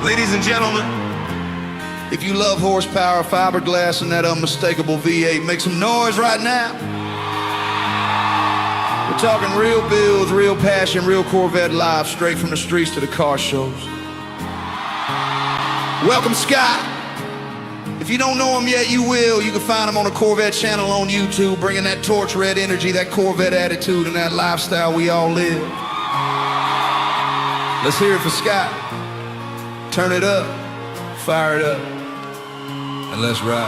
Ladies and gentlemen, if you love horsepower, fiberglass, and that unmistakable V8, make some noise right now. We're talking real builds, real passion, real Corvette live, straight from the streets to the car shows. Welcome, Scott. If you don't know him yet, you will. You can find him on the Corvette channel on YouTube, bringing that torch red energy, that Corvette attitude, and that lifestyle we all live. Let's hear it for Scott. Turn it up, fire it up, and let's ride.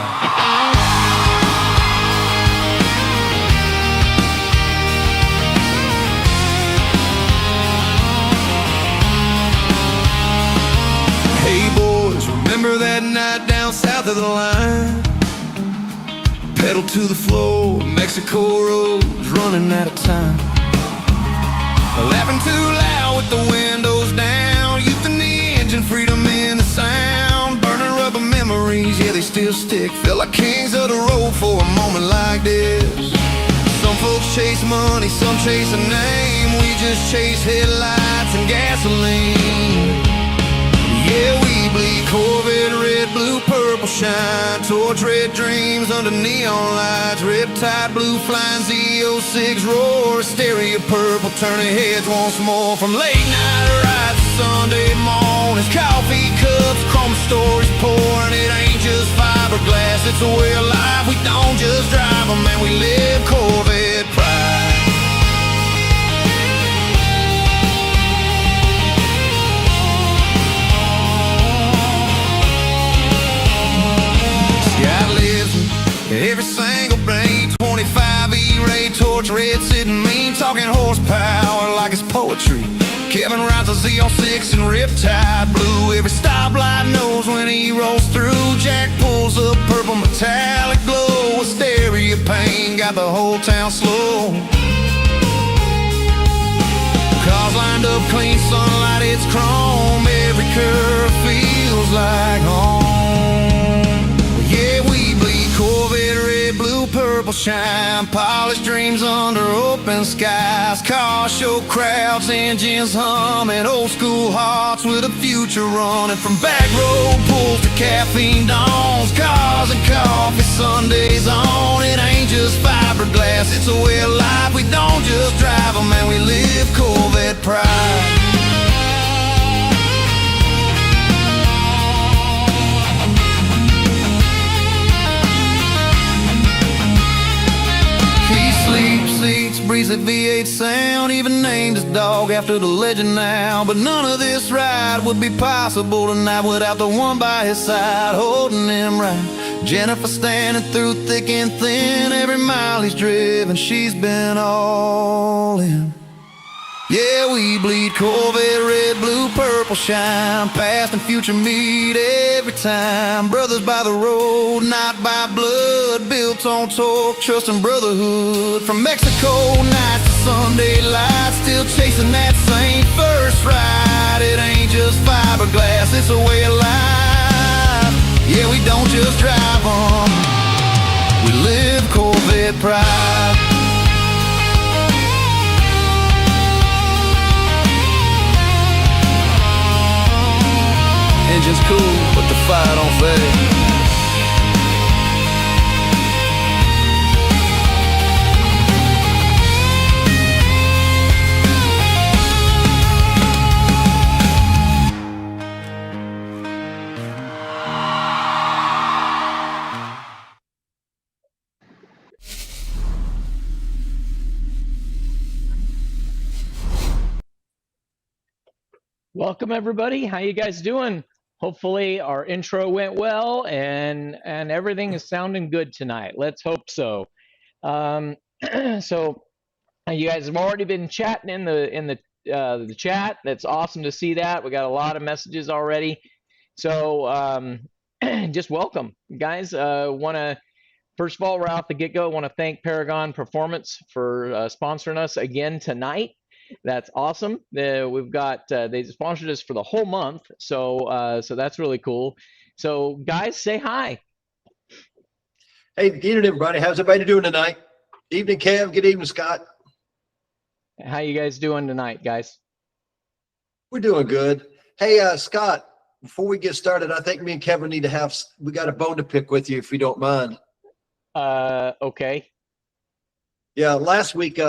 Hey boys, remember that night down south of the line? Pedal to the floor, Mexico roads, running out of time. Laughing too loud with the windows down, youth in the engine, freedom in the sound. Burning rubber memories, yeah, they still stick. Feel like kings of the road for a moment like this. Some folks chase money, some chase a name. We just chase headlights and gasoline. Yeah, we bleed Corvette red, blue, purple shine. Torch red dreams under neon lights. Riptide blue flying Z06 roar. Stereo purple turning heads once more. From late night rides to Sunday mornings. Coffee cups, chrome stories pouring. It ain't just fiberglass, it's a way of life. We don't just drive them, man, we live Corvette pride. Every single blade, 25 E-Ray, torch red, sitting mean, talking horsepower like it's poetry. Kevin rides a Z06 and Riptide blue. Every stoplight knows when he rolls through. Jack pulls up purple metallic glow. A stereo pain got the whole town slow. Cars lined up, clean sunlight, it's chrome. Every curve feels like home. Yeah, we bleed Corvette red, blue, purple shine. Polished dreams under open skies. Car show crowds, engines humming. Old school hearts with a future running. From back road pulls to caffeine dawns. Cars and coffee Sundays on. It ain't just fiberglass, it's a way of life. We don't just drive them, man, we live Corvette pride. Seats, breezy V8 sound, even named his dog after the legend now. But none of this ride would be possible tonight without the one by his side, holding him right. Jennifer standing through thick and thin. Every mile he's driven, she's been all in. Yeah, we bleed Corvette red, blue, purple shine. Past and future meet every time. Brothers by the road, not by blood. Built on torque, trust and brotherhood. From Mexico nights to Sunday lights, still chasing that same first ride. It ain't just fiberglass, it's a way of life. Yeah, we don't just drive them, we live Corvette pride. Engine's cool, but the fire don't fade. Welcome everybody. How you guys doing? Hopefully our intro went well and everything is sounding good tonight. Let's hope so. So you guys have already been chatting in the chat. That's awesome to see that. We got a lot of messages already. So just welcome, guys. Want to first of all, right off the get-go, want to thank Paragon Performance for sponsoring us again tonight. That's awesome. We've got they sponsored us for the whole month, so so that's really cool. So guys, say hi. Hey, good evening, everybody. How's everybody doing tonight? Evening, Kev. Good evening, Scott. How you guys doing tonight, guys? We're doing good. Hey, Scott, before we get started, I think me and Kevin need to we got a bone to pick with you if you don't mind. Okay. Yeah, last week,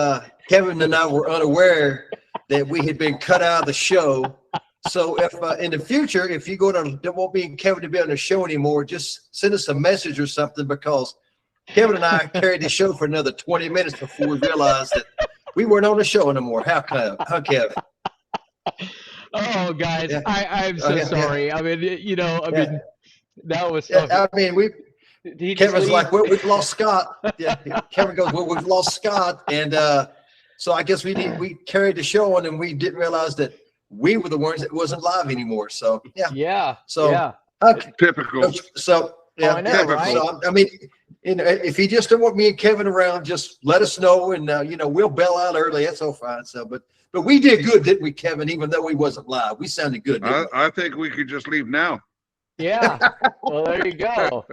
Kevin and I were unaware that we had been cut out of the show. So if in the future, if you don't want me and Kevin to be on the show anymore, just send us a message or something, because Kevin and I carried the show for another 20 minutes before we realized that we weren't on the show anymore. How Kevin? Oh, guys, Yeah. I'm so yeah, sorry. yeah. I mean, I Yeah. mean, that was Yeah, so. I mean, Kevin's like, well, we've lost Scott. Yeah, Kevin goes, well, we've lost Scott, and so I guess we carried the show on, and we didn't realize that we were the ones that wasn't live anymore. So yeah, Yeah. so yeah. okay. Typical. So yeah, Oh, I know, right? So I mean, if you just don't want me and Kevin around, just let us know, and we'll bail out early. That's all fine. So, but we did good, didn't we, Kevin? Even though we wasn't live, we sounded good. Didn't we? I think we could just leave now. Yeah. Well, there you go.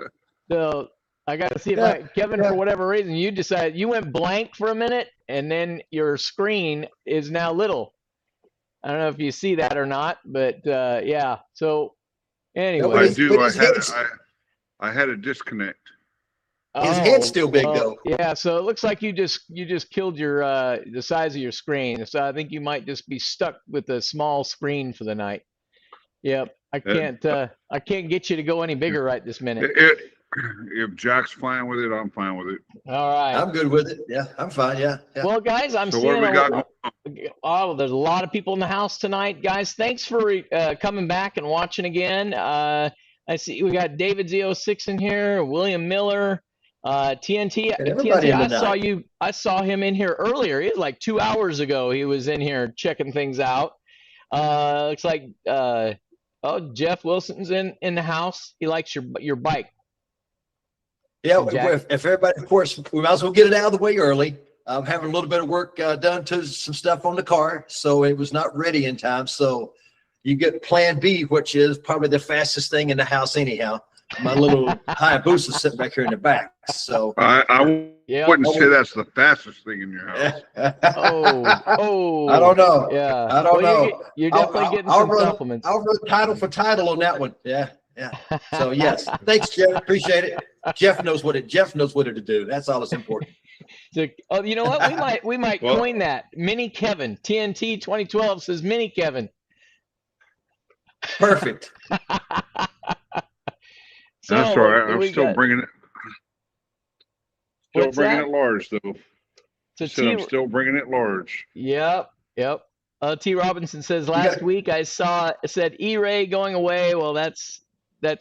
So I got to see if Kevin, for whatever reason, you decided you went blank for a minute, and then your screen is now little. I don't know if you see that or not, but yeah. So anyway, I had a disconnect. His head's still big though. Yeah, so it looks like you just killed your the size of your screen. So I think you might just be stuck with a small screen for the night. Yep. I can't get you to go any bigger right this minute. If Jack's fine with it, I'm fine with it. All right. I'm good with it. Yeah, I'm fine. Yeah. Well, guys, I'm seeing there's a lot of people in the house tonight, guys. Thanks for coming back and watching again. I see we got David Z06 in here, William Miller, TNT. TNT, I saw him in here earlier. It was like 2 hours ago. He was in here checking things out. Looks like Jeff Wilson's in the house. He likes your bike. Yeah, if everybody, of course, we might as well get it out of the way early. I'm having a little bit of work done to some stuff on the car, so it was not ready in time. So you get Plan B, which is probably the fastest thing in the house anyhow. My little Hayabusa sitting back here in the back. So I wouldn't say that's the fastest thing in your house. oh, I don't know. Yeah, I don't know. You're definitely getting some supplements. I'll run title for title on that one. Yeah. So yes, thanks, Jeff. Appreciate it. Jeff knows what to do. That's all that's important. So, you know what? We might coin that. Mini Kevin. TNT 2012 says Mini Kevin. Perfect. So, that's all right. I'm still bringing it. Still bringing it large though. So I'm still bringing it large. Yep. T. Robinson says last week I said E-Ray going away. Well, that's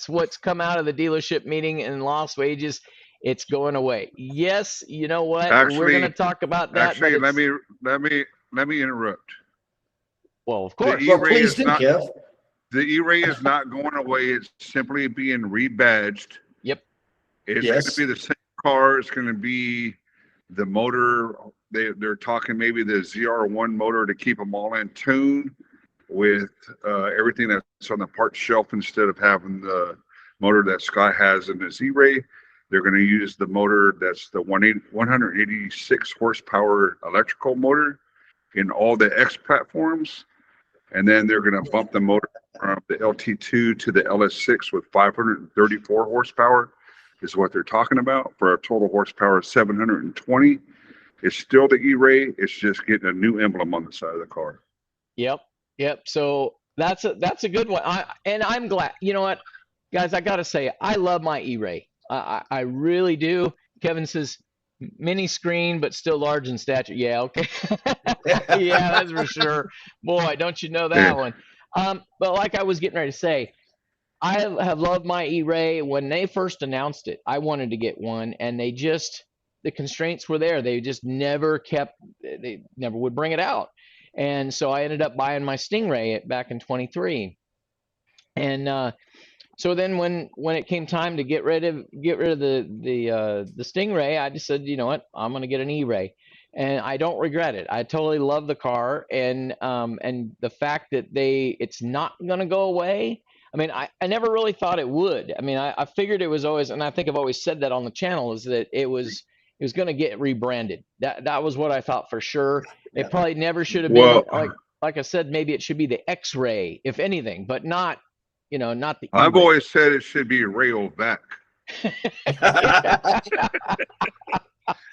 what's come out of the dealership meeting in lost wages. It's going away. Yes, you know what? Actually, we're going to talk about that. Actually, let me interrupt. Well, of course. The E-Ray is not going away. It's simply being rebadged. Yep. It's going to be the same car. It's going to be the motor. They're talking maybe the ZR1 motor to keep them all in tune with everything that's on the parts shelf, instead of having the motor that Scott has in his E-Ray. They're going to use the motor that's the 186 horsepower electrical motor in all the X platforms. And then they're going to bump the motor from the LT2 to the LS6 with 534 horsepower is what they're talking about, for a total horsepower of 720. It's still the E-Ray. It's just getting a new emblem on the side of the car. Yep. So that's a good one. And I'm glad. You know what, guys? I got to say, I love my E-Ray. I really do. Kevin says mini screen, but still large in stature. Yeah, okay. Yeah, that's for sure. Boy, don't you know that one. But like I was getting ready to say, I have loved my E-Ray. When they first announced it, I wanted to get one, and the constraints were there. They just never would bring it out. And so I ended up buying my Stingray back in 23. And so then when it came time to get rid of the Stingray, I just said, you know what, I'm going to get an E-Ray. And I don't regret it. I totally love the car, and the fact that it's not going to go away. I mean, I never really thought it would. I mean, I figured it was always, and I think I've always said that on the channel, is that it was it was going to get rebranded. That was what I thought for sure. Yeah. It probably never should have Well, been like I said, maybe it should be the X-ray, if anything, but not, not the I've E-ray. always said it should be Rayovac.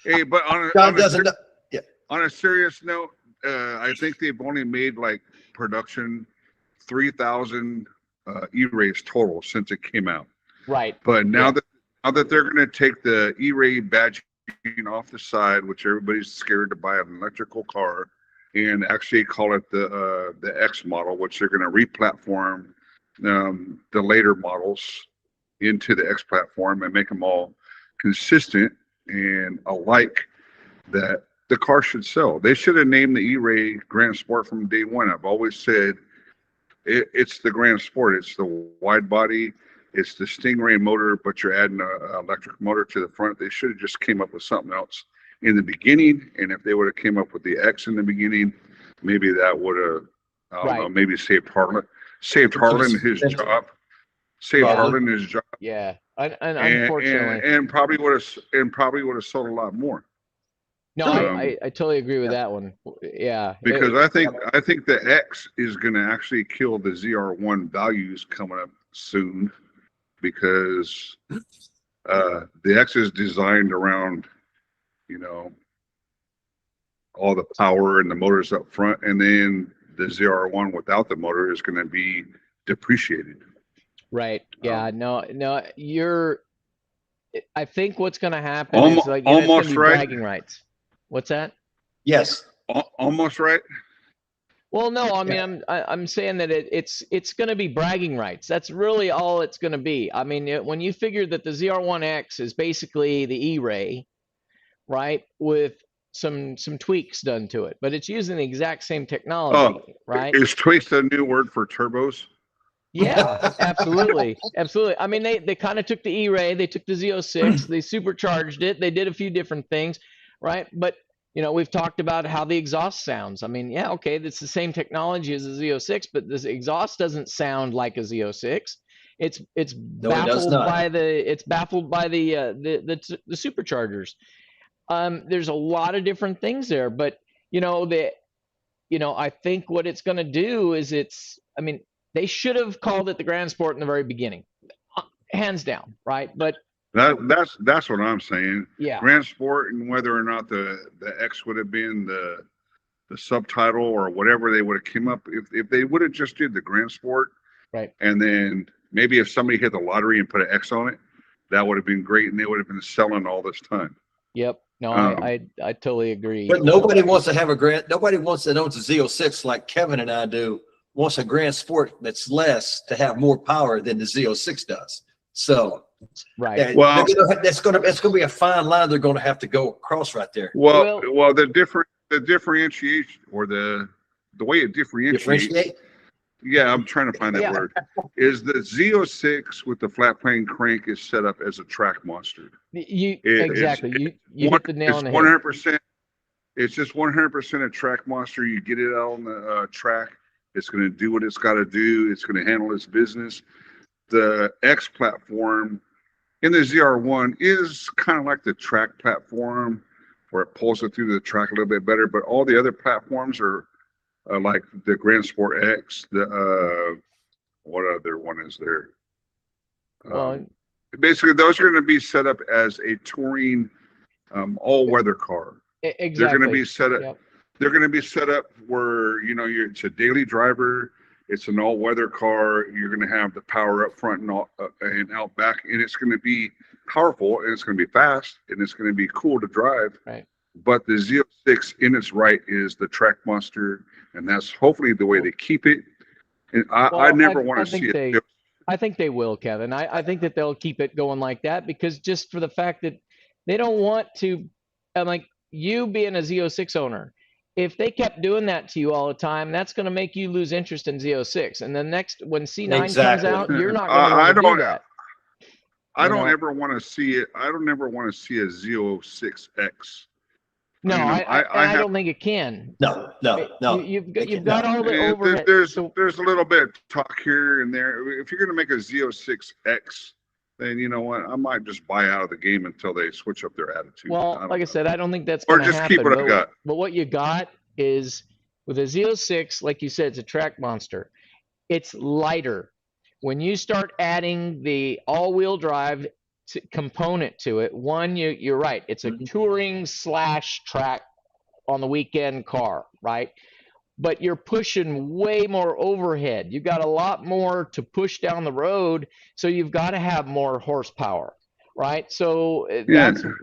Hey, but John doesn't know. on a serious note, I think they've only made like production 3,000 E-rays total since it came out. Right. But now that they're going to take the E-ray badging off the side, which everybody's scared to buy an electrical car, and actually call it the X model, which they're going to re-platform the later models into the X platform and make them all consistent and alike, that the car should sell. They should have named the E-Ray Grand Sport from day one. I've always said it's the Grand Sport. It's the wide body. It's the Stingray motor, but you're adding an electric motor to the front. They should have just came up with something else in the beginning. And if they would have came up with the X in the beginning, maybe that would have, I don't know, maybe saved Harlan his job. Harlan his job. Yeah. And unfortunately. And probably would have sold a lot more. No, I totally agree with that one. Yeah. Because I think the X is going to actually kill the ZR1 values coming up soon, because the X is designed around, all the power and the motors up front, and then the ZR1 without the motor is going to be depreciated. Right. Yeah. No. I think what's going to happen is like almost right. Bragging rights. What's that? Yes. Almost right. Well, no, I mean, I'm saying that it's going to be bragging rights. That's really all it's going to be. I mean, when you figure that the ZR1X is basically the E-Ray, right, with some tweaks done to it, but it's using the exact same technology, right? Is tweaks a new word for turbos? Yeah, absolutely. Absolutely. I mean, they kind of took the E-Ray, they took the Z06, they supercharged it, they did a few different things, right? But we've talked about how the exhaust sounds. I mean, yeah, okay, it's the same technology as a Z06, but this exhaust doesn't sound like a Z06. It's baffled by the superchargers. There's a lot of different things there, but I think what it's going to do is they should have called it the Grand Sport in the very beginning, hands down, right? But that's what I'm saying. Yeah. Grand Sport, and whether or not the X would have been the subtitle or whatever they would have came up, if they would have just did the Grand Sport, right? And then maybe if somebody hit the lottery and put an X on it, that would have been great, and they would have been selling all this time. Yep. No, I totally agree. But nobody wants to have nobody wants that owns a Z06 like Kevin and I do, wants a Grand Sport that's less to have more power than the Z06 does. So, right. Well, it's going to be a fine line they're going to have to go across right there. Well, the differentiation, or the way it differentiates. Yeah, I'm trying to find that word. Is the Z06 with the flat plane crank is set up as a track monster. Exactly. You hit the nail on the head. 100%. It's just 100% a track monster. You get it out on the track. It's going to do what it's got to do. It's going to handle its business. The X platform in the ZR1 is kind of like the track platform, where it pulls it through the track a little bit better. But all the other platforms are like the Grand Sport X. What other one is there? Basically, those are going to be set up as a touring, all-weather car. Exactly. They're going to be set up. Yep. They're going to be set up where it's a daily driver. It's an all-weather car. You're going to have the power up front and out back, and it's going to be powerful, and it's going to be fast, and it's going to be cool to drive. Right. But the Z06 in its right is the track monster, and that's hopefully the way they keep it. And I never want to see it. I think they will, Kevin. I think that they'll keep it going like that, because just for the fact that they don't want to, like you being a Z06 owner, if they kept doing that to you all the time, that's going to make you lose interest in Z06. And then when C9 comes out, you're not going to do that. I don't ever want to see it. I don't ever want to see a Z06X. No, I don't think it can. No. You've got all the overhead. There's a little bit of talk here and there. If you're going to make a Z06X, then you know what? I might just buy out of the game until they switch up their attitude. Well, like I know. said, I don't think that's Or going to just happen. keep what I got. But what you got is with a Z06, like you said, it's a track monster. It's lighter. When you start adding the all-wheel drive component to it, one, you're right. It's a touring / track on the weekend car, right? But you're pushing way more overhead. You've got a lot more to push down the road, so you've got to have more horsepower, right? So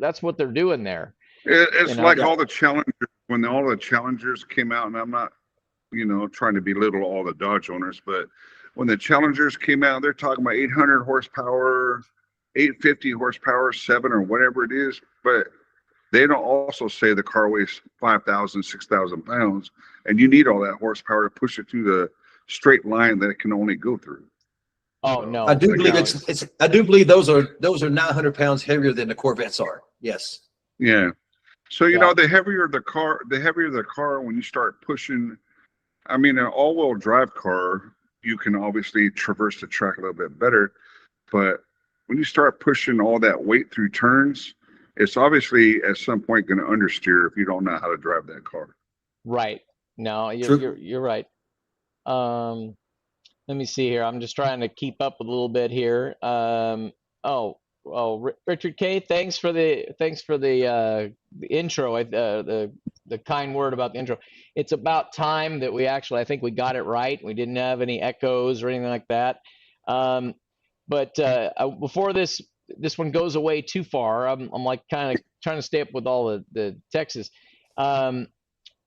that's what they're doing there. It's like all the Challengers, when all the Challengers came out, and I'm not, trying to belittle all the Dodge owners, but when the Challengers came out, they're talking about 800 horsepower, 850 horsepower, 7 or whatever it is, but they don't also say the car weighs 5,000, 6,000 pounds, and you need all that horsepower to push it through the straight line that it can only go through. Oh no! I do believe it's. I do believe those are 900 pounds heavier than the Corvettes are. Yes. Yeah. So the heavier the car, when you start pushing, I mean, an all-wheel drive car, you can obviously traverse the track a little bit better, but when you start pushing all that weight through turns, it's obviously at some point going to understeer if you don't know how to drive that car. Right. No, you're right. Let me see here. I'm just trying to keep up a little bit here. Richard K, thanks for the intro. The kind word about the intro. It's about time that we actually, I think we got it right. We didn't have any echoes or anything like that. But before this one goes away too far, I'm like kind of trying to stay up with all the Texas.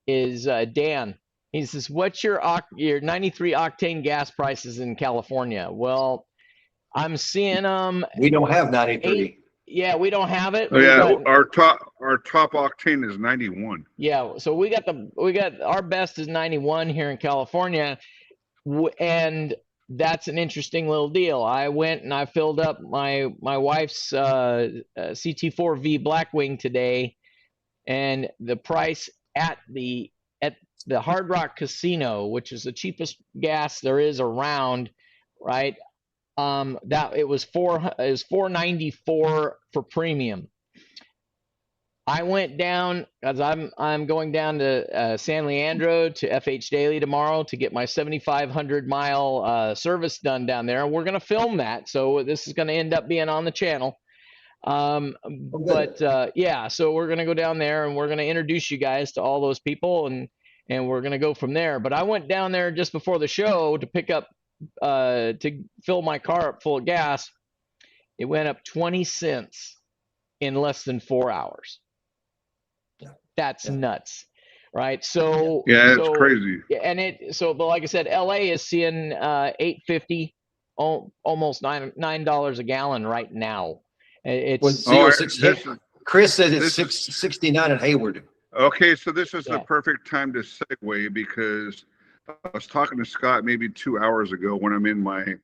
Is Dan? He says, "What's your 93 octane gas prices in California?" Well, I'm seeing them. We don't have 93. Yeah, we don't have it. Our top octane is 91. Yeah, so we got our best is 91 here in California, and that's an interesting little deal. I went and I filled up my wife's CT4V Blackwing today, and the price at the Hard Rock Casino, which is the cheapest gas there is around, right? That it was $4.94 for premium. I went down as I'm going down to San Leandro to FH Daily tomorrow to get my 7,500 mile service done down there, and we're going to film that. So this is going to end up being on the channel. So we're going to go down there and we're going to introduce you guys to all those people, and we're going to go from there. But I went down there just before the show to pick up to fill my car up full of gas. It went up 20 cents in less than 4 hours. That's nuts, right? So it's crazy. And but like I said, LA is seeing $8.50, almost $9 a gallon right now. It's Chris says it's 669 at Hayward. Okay, so this is the perfect time to segue, because I was talking to Scott maybe 2 hours ago when I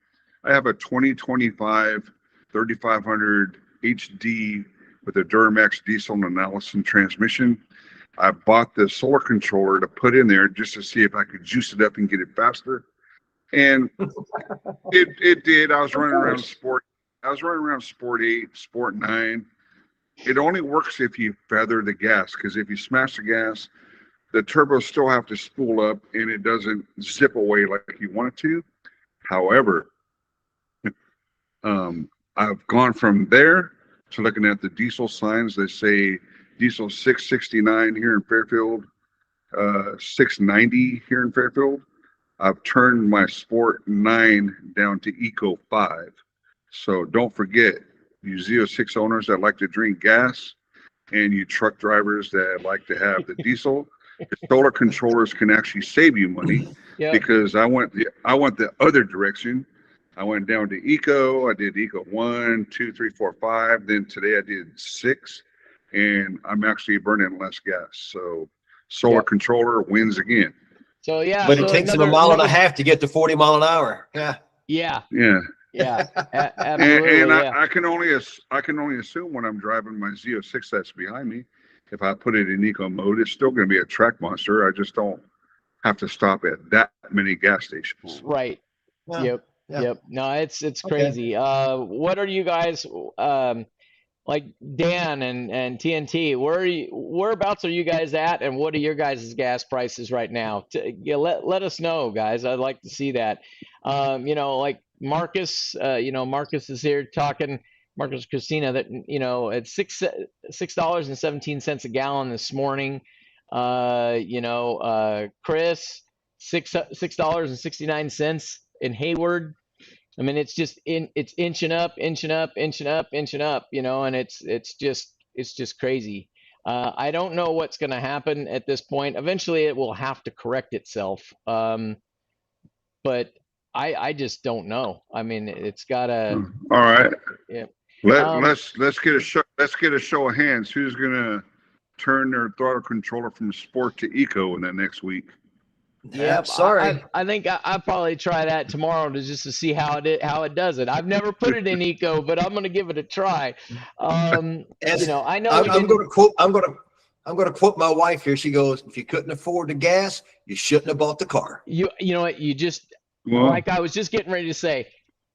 have a 2025 3500 HD with a Duramax diesel and an Allison transmission. I bought the solar controller to put in there just to see if I could juice it up and get it faster. And it did. I was running around Sport 8, Sport 9. It only works if you feather the gas, because if you smash the gas, the turbos still have to spool up and it doesn't zip away like you want it to. However, I've gone from there to looking at the diesel signs that say diesel 669 here in Fairfield, 690 here in Fairfield. I've turned my Sport 9 down to Eco 5. So don't forget, you Z06 owners that like to drink gas and you truck drivers that like to have the diesel, the solar controllers can actually save you money. Because I went the other direction. I went down to Eco. I did Eco 1, 2, 3, 4, 5. Then today I did 6, and I'm actually burning less gas. So solar controller wins again. So but it takes them a mile and a half to get to 40 mile an hour. Absolutely. And I can only assume when I'm driving my Z06 that's behind me, if I put it in eco mode, it's still going to be a track monster. I just don't have to stop at that many gas stations. Right. Yeah. Yep. No, it's Okay. crazy. What are you guys like Dan and TNT? Whereabouts are you guys at, and what are your guys' gas prices right now? Let us know, guys. I'd like to see that. Like Marcus, Marcus is here talking. Marcus Christina, that it's $6.17 a gallon this morning. Chris, $6.69 in Hayward. I mean, it's just it's inching up, inching up, inching up, inching up, and it's just crazy. I don't know what's going to happen at this point. Eventually, it will have to correct itself. But I just don't know. I mean, it's gotta. All right. Yeah. Let's get a show of hands. Who's gonna turn their throttle controller from sport to eco in that next week? Yeah, sorry. I think I'll probably try that tomorrow to see how it does it. I've never put it in eco, but I'm going to give it a try. I know I'm going to quote my wife here. She goes, "If you couldn't afford the gas, you shouldn't have bought the car." You know what? Like I was just getting ready to say.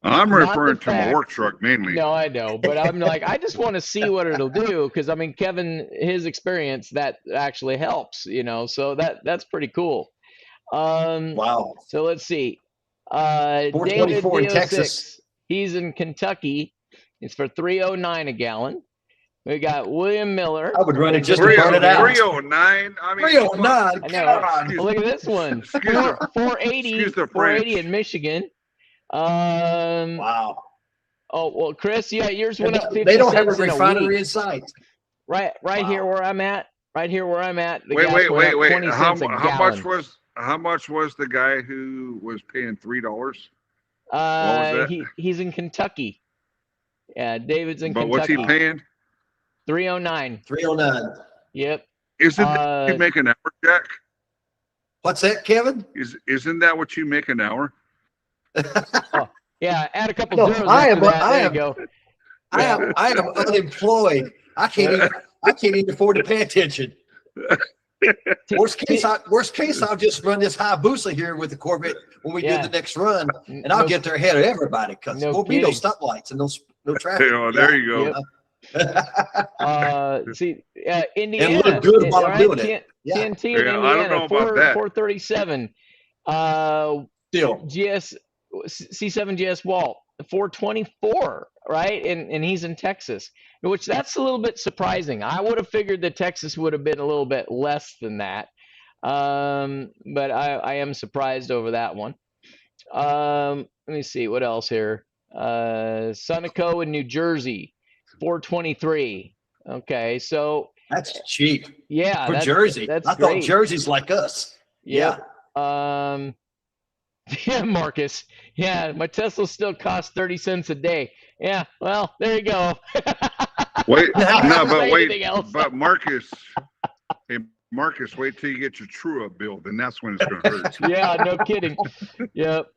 I'm referring to my work truck mainly. No, I know, but I'm like, I just want to see what it'll do, because I mean, Kevin, his experience, that actually helps, so that's pretty cool. Wow. So let's see. 424 David in Texas. He's in Kentucky. It's for $3.09 a gallon. We got William Miller. I would run it just to burn it out. 309. I mean, 309. I know. Look at this one. 480 in Michigan. Wow. Oh well, Chris, yeah, yours went up 50 They don't have a cents in refinery in sight. Right Wow. here where I'm at. Right here where I'm at. Wait. 20 cents a gallon. How much was the guy who was paying $3? He's in Kentucky. Yeah, David's in Kentucky. But what's he paying? $3.09. 309. Yep. Isn't that what you make an hour, Jack? What's that, Kevin? Isn't that what you make an hour? Oh, yeah, add a couple No, zeros I after am- that. I There you am- go. I am unemployed. I can't even afford to pay attention. Worst case, I'll just run this Hayabusa here with the Corvette when we do the next run, and I'll get there ahead of everybody because there won't be no stoplights and no traffic. Oh, there you go. Indiana. And look good while I'm doing it. TNT in Indiana. I don't know about that. 437. Still. C7 GS Walt 424, right? And he's in Texas, which that's a little bit surprising. I would have figured that Texas would have been a little bit less than that. But I am surprised over that one. Let me see what else here. Sunoco in New Jersey, 423. Okay, so that's cheap. Yeah, for Jersey. I thought Jersey's like us. Yeah. Yeah, Marcus. Yeah, my Tesla still costs 30 cents a day. Yeah, well, there you go. But Marcus, hey, Marcus, wait till you get your true up bill, then that's when it's going to hurt. Yeah, no kidding. Yep.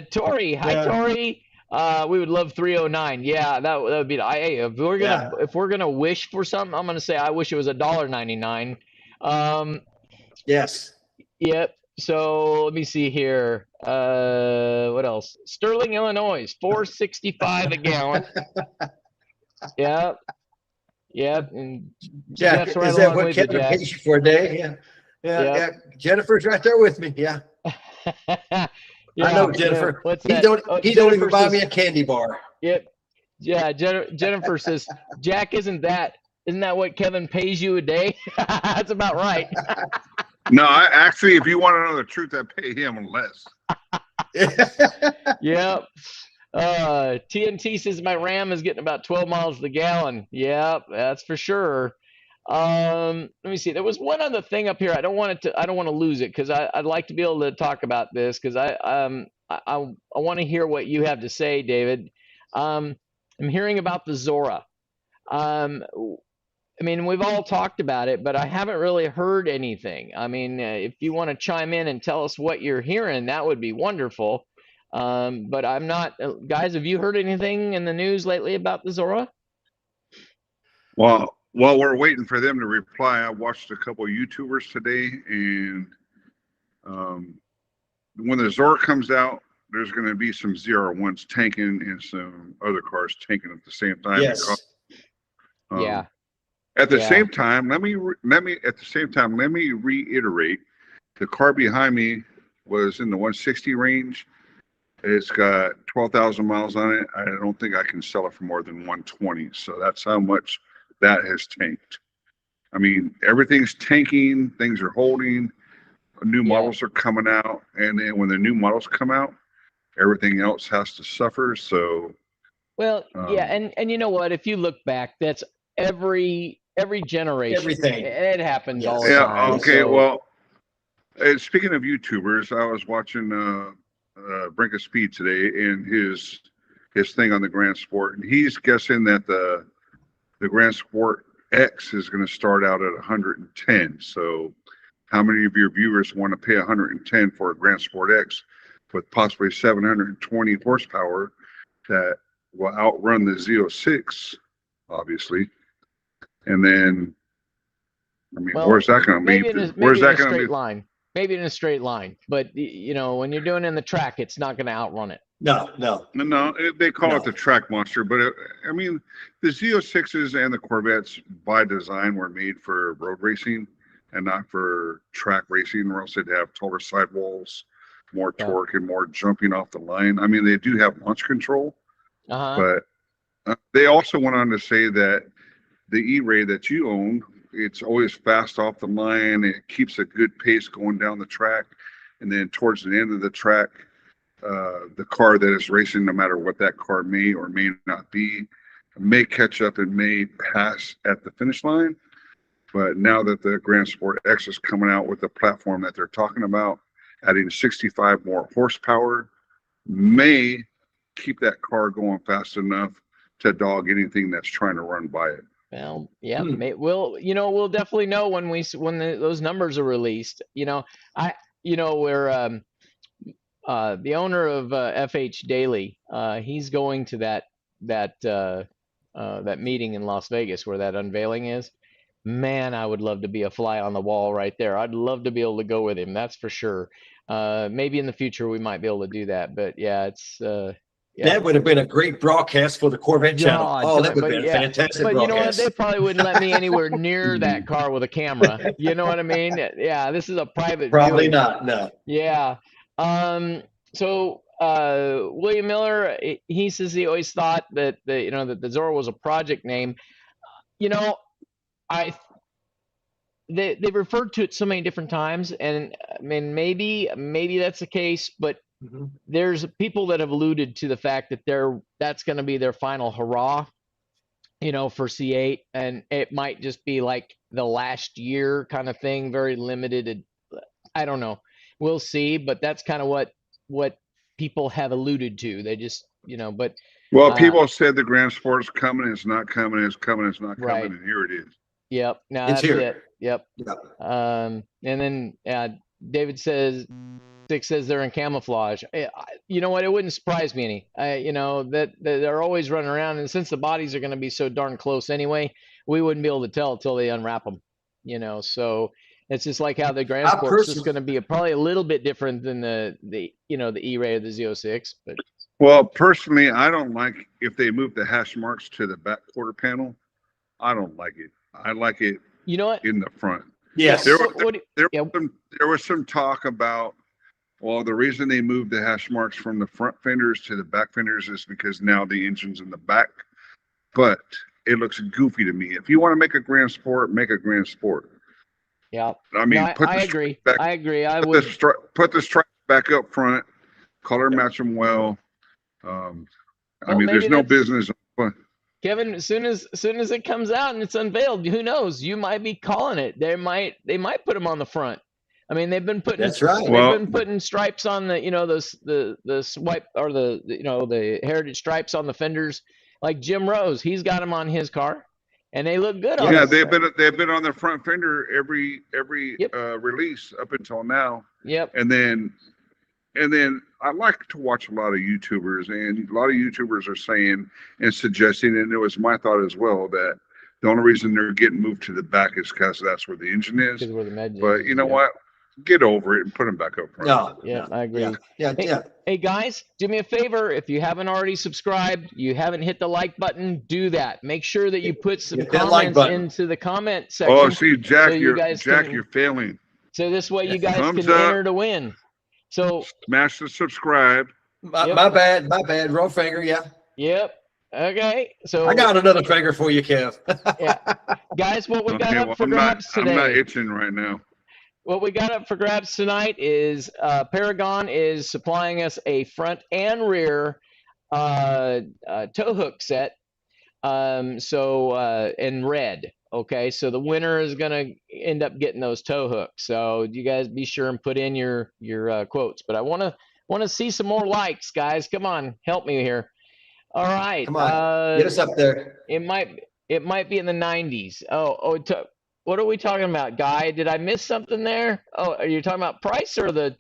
Tori, hi, Tori. We would love 309. Yeah, that would be. Hey, if we're gonna wish for something, I'm gonna say I wish it was $1.99. Yes. Yep. So let me see here. What else? Sterling, Illinois, $4.65 a gallon. Yep. Yep. And Jack, right is that what Kevin pays you for a day? Yeah. Jennifer's right there with me. Yeah. I know Jennifer. He don't even buy me a candy bar. Yep. Yeah. Jennifer says, Jack, isn't that what Kevin pays you a day? That's about right. No, actually, if you want to know the truth, I pay him less. Yep. TNT says my Ram is getting about 12 miles to the gallon. Yep, that's for sure. Let me see. There was one other thing up here. I don't want to lose it because I'd like to be able to talk about this because I want to hear what you have to say, David. I'm hearing about the Zora. I mean, we've all talked about it, but I haven't really heard anything. I mean, if you want to chime in and tell us what you're hearing, that would be wonderful. But I'm not. Guys, have you heard anything in the news lately about the Zora? Well, while we're waiting for them to reply, I watched a couple of YouTubers today, and when the Zora comes out, there's going to be some ZR1s tanking and some other cars tanking at the same time. Yes. Yeah. At the Yeah. same time, let me reiterate, the car behind me was in the 160 range. It's got 12,000 miles on it. I don't think I can sell it for more than 120. So that's how much that has tanked. I mean, everything's tanking, things are holding, new models are coming out, and then when the new models come out, everything else has to suffer. So, Well, yeah, and you know what? If you look back, that's every generation. Everything. It happens all the yeah, time. okay. So, Well, speaking of YouTubers, I was watching Brink of Speed today and his thing on the Grand Sport, and he's guessing that the Grand Sport X is going to start out at 110. So, how many of your viewers want to pay 110 for a Grand Sport X with possibly 720 horsepower that will outrun the Z06, obviously? And then, I mean, where's that going to be? Where's that going to be? Line. Maybe in a straight line, but you know, when you're doing it in the track, it's not going to outrun it. No. They call it the track monster, but I mean, the Z06s and the Corvettes by design were made for road racing and not for track racing, or else they'd have taller sidewalls, more torque, and more jumping off the line. I mean, they do have launch control, but they also went on to say that the E-Ray that you own, it's always fast off the line. It keeps a good pace going down the track. And then towards the end of the track, the car that is racing, no matter what that car may or may not be, may catch up and may pass at the finish line. But now that the Grand Sport X is coming out with the platform that they're talking about, adding 65 more horsepower, may keep that car going fast enough to dog anything that's trying to run by it. Well, yeah, we'll definitely know when those numbers are released. You know, we're the owner of FH Daily. He's going to that meeting in Las Vegas where that unveiling is. Man, I would love to be a fly on the wall right there. I'd love to be able to go with him. That's for sure. Maybe in the future we might be able to do that. But yeah, it's. That would have been a great broadcast for the Corvette channel. Oh, that would have been a fantastic broadcast. But you know what? They probably wouldn't let me anywhere near that car with a camera. You know what I mean? Yeah, this is a private. Probably not. No. Yeah. So William Miller, he says he always thought that that the Zora was a project name. You know, they referred to it so many different times, and I mean maybe that's the case, but. Mm-hmm. There's people that have alluded to the fact that that's going to be their final hurrah, for C8, and it might just be like the last year kind of thing, very limited. I don't know. We'll see, but that's kind of what people have alluded to. They just, but. Well, people said the Grand Sport is coming, it's not coming, it's coming, it's not coming, right. And here it is. Yep. No, that's it. Yep. And then David says they're in camouflage. You know what? It wouldn't surprise me any. That they're always running around, and since the bodies are going to be so darn close anyway, we wouldn't be able to tell until they unwrap them. So it's just like how the Grand Sport is going to be probably a little bit different than the E-Ray or the Z06. But well, personally, I don't like if they move the hash marks to the back quarter panel. I don't like it. I like it. You know what? In the front. Yes. There was some talk about. Well, the reason they moved the hash marks from the front fenders to the back fenders is because now the engine's in the back. But it looks goofy to me. If you want to make a Grand Sport, make a Grand Sport. Yeah. I mean, I agree. I agree. Put the stripes back up front, color match them well. I mean, there's no business. Kevin, as soon as it comes out and it's unveiled, who knows? You might be calling it. They might put them on the front. I mean, they've been putting. That's right. They've been putting stripes on the, the swipe or the heritage stripes on the fenders. Like Jim Rose, he's got them on his car, and they look good. Yeah, they've been on the front fender every release up until now. Yep. And then I like to watch a lot of YouTubers, and a lot of YouTubers are saying and suggesting, and it was my thought as well, that the only reason they're getting moved to the back is because that's where the engine is. Where the med but you know what? get over it and put them back up front. No, Yeah, no, I agree. yeah, yeah, Hey, yeah. hey guys, do me a favor. If you haven't already subscribed, you haven't hit the like button, do that. Make sure that you put some Hit that like comments button. into the comment Oh, section. see, Jack, so you guys can, you're failing. so this way you guys Thumbs can up. enter to win. So Smash the subscribe. My bad, wrong finger. Yeah, yep. Okay. So I got another finger for you, Kev. yeah. Guys, what we got Okay, up well, for grabs I'm not today. itching right now. What we got up for grabs tonight is Paragon is supplying us a front and rear tow hook set. In red. Okay, so the winner is gonna end up getting those tow hooks. So you guys be sure and put in your quotes. But I wanna see some more likes, guys. Come on, help me here. All right. Come on, get us up there. It might be in the 90s. What are we talking about, Guy? Did I miss something there? Oh, are you talking about price or the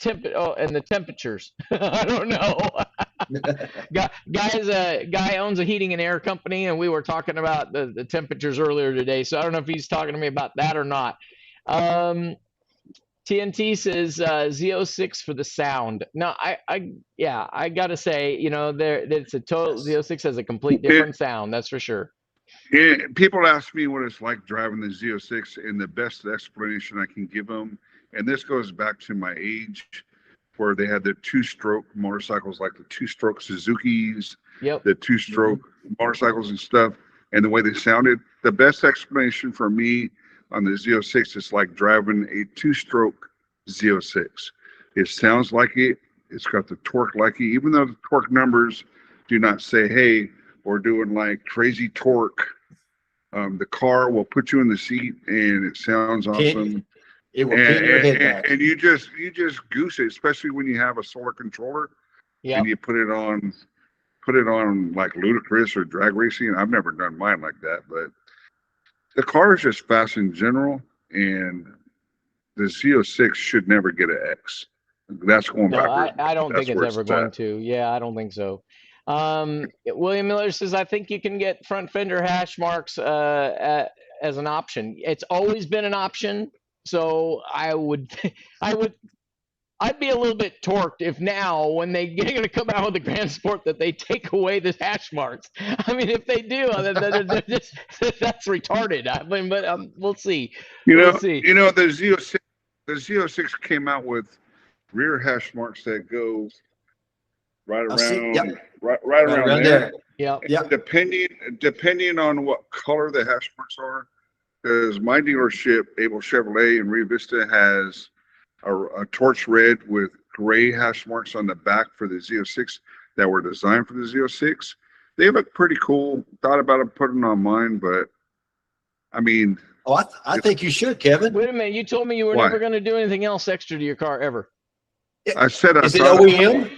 and the temperatures? I don't know. Guy owns a heating and air company, and we were talking about the temperatures earlier today. So I don't know if he's talking to me about that or not. TNT says Z06 for the sound. No, I gotta say, it's a total Z06 has a complete different sound. That's for sure. Yeah, people ask me what it's like driving the Z06, and the best explanation I can give them, and this goes back to my age, where they had the two-stroke motorcycles, like the two-stroke Suzukis, Yep. the two-stroke motorcycles and stuff, and the way they sounded. The best explanation for me on the Z06 is like driving a two-stroke Z06. It sounds like it. It's got the torque like it, even though the torque numbers do not say, hey, we're doing like crazy torque. The car will put you in the seat and it sounds awesome. It will pin your head back. And you just goose it, especially when you have a solar controller. Yeah. And you put it on like ludicrous or drag racing. I've never done mine like that, but the car is just fast in general, and the Z06 should never get an X. That's going backward. I don't think it's ever going at. to. Yeah, I don't think so. William Miller says, I think you can get front fender hash marks as an option. It's always been an option. So I'd be a little bit torqued if now, when they're going to come out with the Grand Sport, that they take away the hash marks. I mean, if they do, that's retarded. I mean, but we'll see. We'll see. The Z06 came out with rear hash marks that go right around, right around there. Yeah. Depending on what color the hash marks are, because my dealership, Able Chevrolet in Rio Vista, has a torch red with gray hash marks on the back for the Z06 that were designed for the Z06. They look pretty cool. Thought about putting on mine, but I mean. Oh, I think you should, Kevin. Wait a minute. You told me you were never going to do anything else extra to your car ever. I said Is it OEM?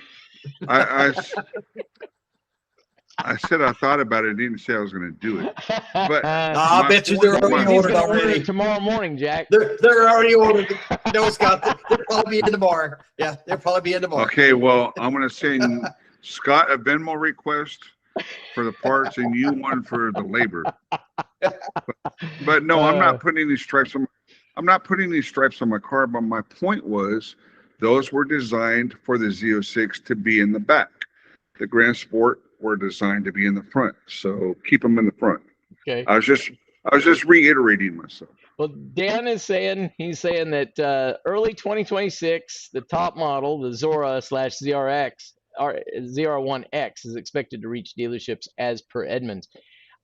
I said I thought about it. Didn't say I was going to do it. But I bet you they're already ordered already. Tomorrow morning, Jack. They're already ordered. No, Scott. They'll probably be in tomorrow. Yeah, they'll probably be in tomorrow. Okay, well, I'm going to send Scott a Venmo request for the parts and you one for the labor. But no, I'm not putting any stripes on. I'm not putting these stripes on my car. But my point was, those were designed for the Z06 to be in the back. The Grand Sport were designed to be in the front, so keep them in the front. Okay. I was just reiterating myself. Well, Dan is saying that early 2026, the top model, the Zora / ZRX or ZR1X, is expected to reach dealerships as per Edmunds.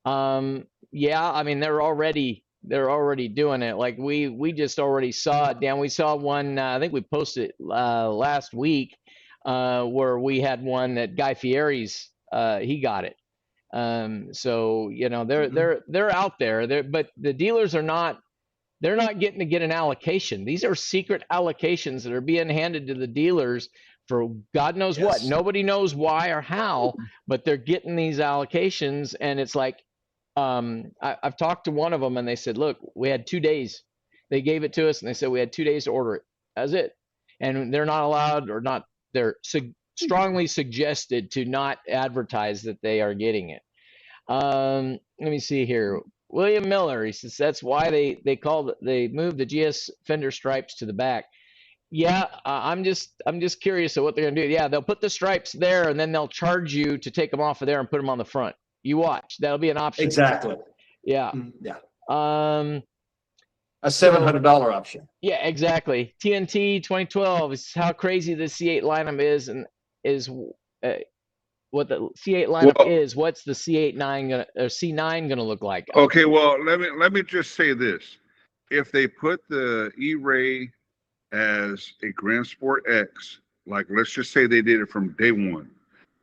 Yeah, I mean they're already doing it. Like we just already saw it, Dan. We saw one. I think we posted it last week, where we had one that Guy Fieri's. He got it. So they're out there. But the dealers are not. They're not getting to get an allocation. These are secret allocations that are being handed to the dealers for God knows what. Nobody knows why or how, but they're getting these allocations, and it's like. I've talked to one of them, and they said, look, we had 2 days. They gave it to us, and they said we had 2 days to order it. That's it. And they're not allowed, or not, they're strongly suggested to not advertise that they are getting it. Let me see here. William Miller, he says that's why they moved the GS fender stripes to the back. Yeah, I'm just curious of what they're gonna do. Yeah, they'll put the stripes there, and then they'll charge you to take them off of there and put them on the front. You watch. That'll be an option. Exactly. Yeah. Yeah. Um. A $700 option. Yeah, exactly. TNT 2012 is how crazy the C8 lineup is, and is what the C8 lineup is. What's the C8-9 gonna or C9 gonna look like? Okay, well, let me just say this: if they put the E-Ray as a Grand Sport X, like let's just say they did it from day one,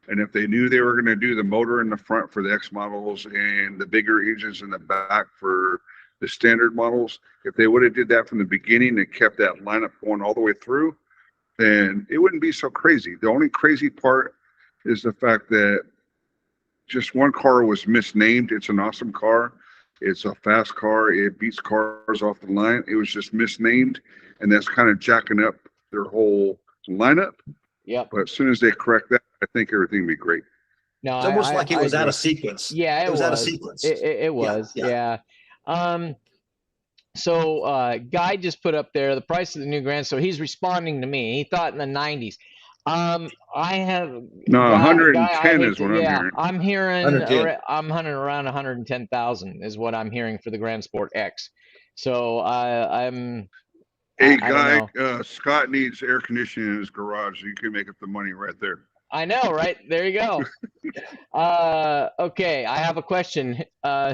and if they knew they were going to do the motor in the front for the X models and the bigger engines in the back for the standard models, if they would have did that from the beginning and kept that lineup going all the way through, then it wouldn't be so crazy. The only crazy part is the fact that just one car was misnamed. It's an awesome car. It's a fast car. It beats cars off the line. It was just misnamed, and that's kind of jacking up their whole lineup. Yep. But as soon as they correct that, I think everything will be great. No, It's almost like it was out of sequence. Yeah, it was out of sequence. It was. Yeah. So Guy just put up there the price of the new Grand. So he's responding to me. He thought in the 90s. I have no 110 is what I'm hearing. I'm hearing 110. I'm hunting around 110,000 is what I'm hearing for the Grand Sport X. So I'm. Hey, Guy, Scott needs air conditioning in his garage, so you can make up the money right there. I know, right? There you go. Okay, I have a question.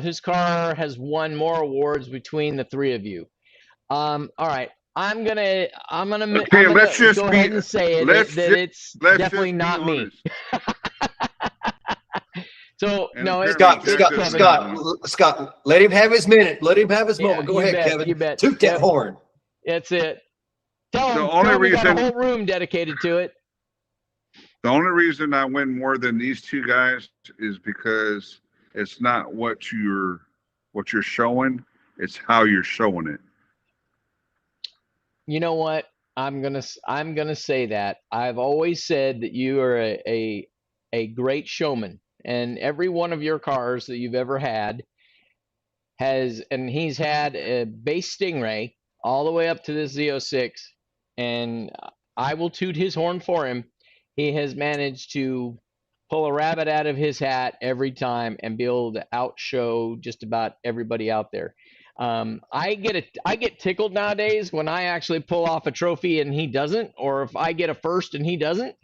Whose car has won more awards between the three of you? All right. I'm gonna let's just go ahead and say that it's definitely not me. So And no, it's Scott, let him have his minute. Let him have his moment. Go ahead, Kevin. You bet. Toot that horn. That's it. Tell him. The only we got a reason- whole room dedicated to it. The only reason I win more than these two guys is because it's not what you're showing, it's how you're showing it. You know what? I'm gonna say that. I've always said that you are a great showman, and every one of your cars that you've ever had he's had a base Stingray all the way up to this Z06, and I will toot his horn for him. He has managed to pull a rabbit out of his hat every time and be able to outshow just about everybody out there. I get tickled nowadays when I actually pull off a trophy and he doesn't, or if I get a first and he doesn't.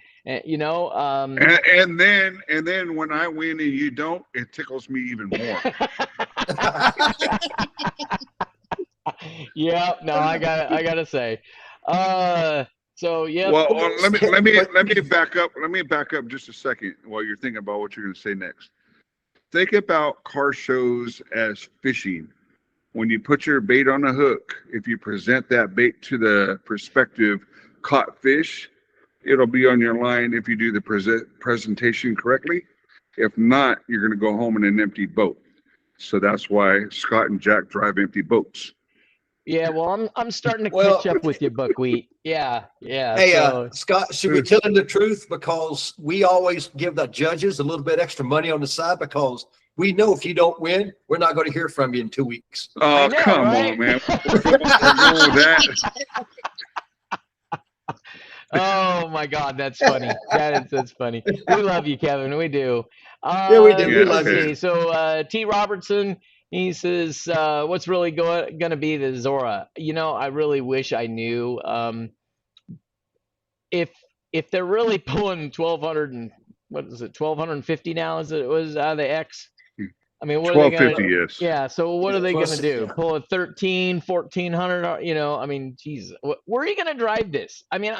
You know. And then when I win and you don't, it tickles me even more. Yeah. No, I gotta say. So yeah. Well, let me back up. Let me back up just a second while you're thinking about what you're going to say next. Think about car shows as fishing. When you put your bait on a hook, if you present that bait to the prospective caught fish, it'll be on your line if you do the presentation correctly. If not, you're going to go home in an empty boat. So that's why Scott and Jack drive empty boats. Yeah, well, I'm starting to catch up with you, Buckwheat. Yeah. Hey, Scott, should we tell him the truth? Because we always give the judges a little bit extra money on the side because we know if you don't win, we're not going to hear from you in 2 weeks. Oh, come on, man. We're going with that. Oh my God, that's funny. That's funny. We love you, Kevin. We do. Yeah, we do. We love see. you. So T. Robertson, he says, "What's really going to be the Zora?" You know, I really wish I knew. If they're really pulling 1,200 and what is it, 1,250 now? As it was out of the X. I mean, what are they going to do? Yes. Yeah. So what are they going to do? Pull a 1,400? You know, I mean, geez, where are you going to drive this? I mean,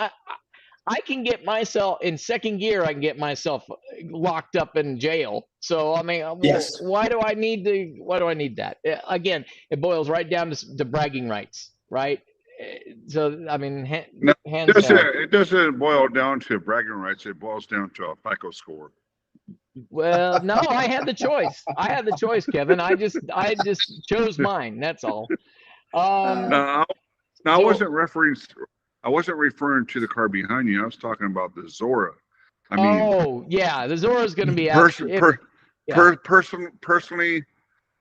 I can get myself in second gear. I can get myself locked up in jail. So I mean, yes. Why do I need that? Again, it boils right down to bragging rights, right? So I mean, it doesn't boil down to bragging rights. It boils down to a FICO score. Well, no, I had the choice. Kevin. I just chose mine. That's all. No, I wasn't referring to the car behind you. I was talking about the Zora. I mean, yeah, the Zora is going to be personally,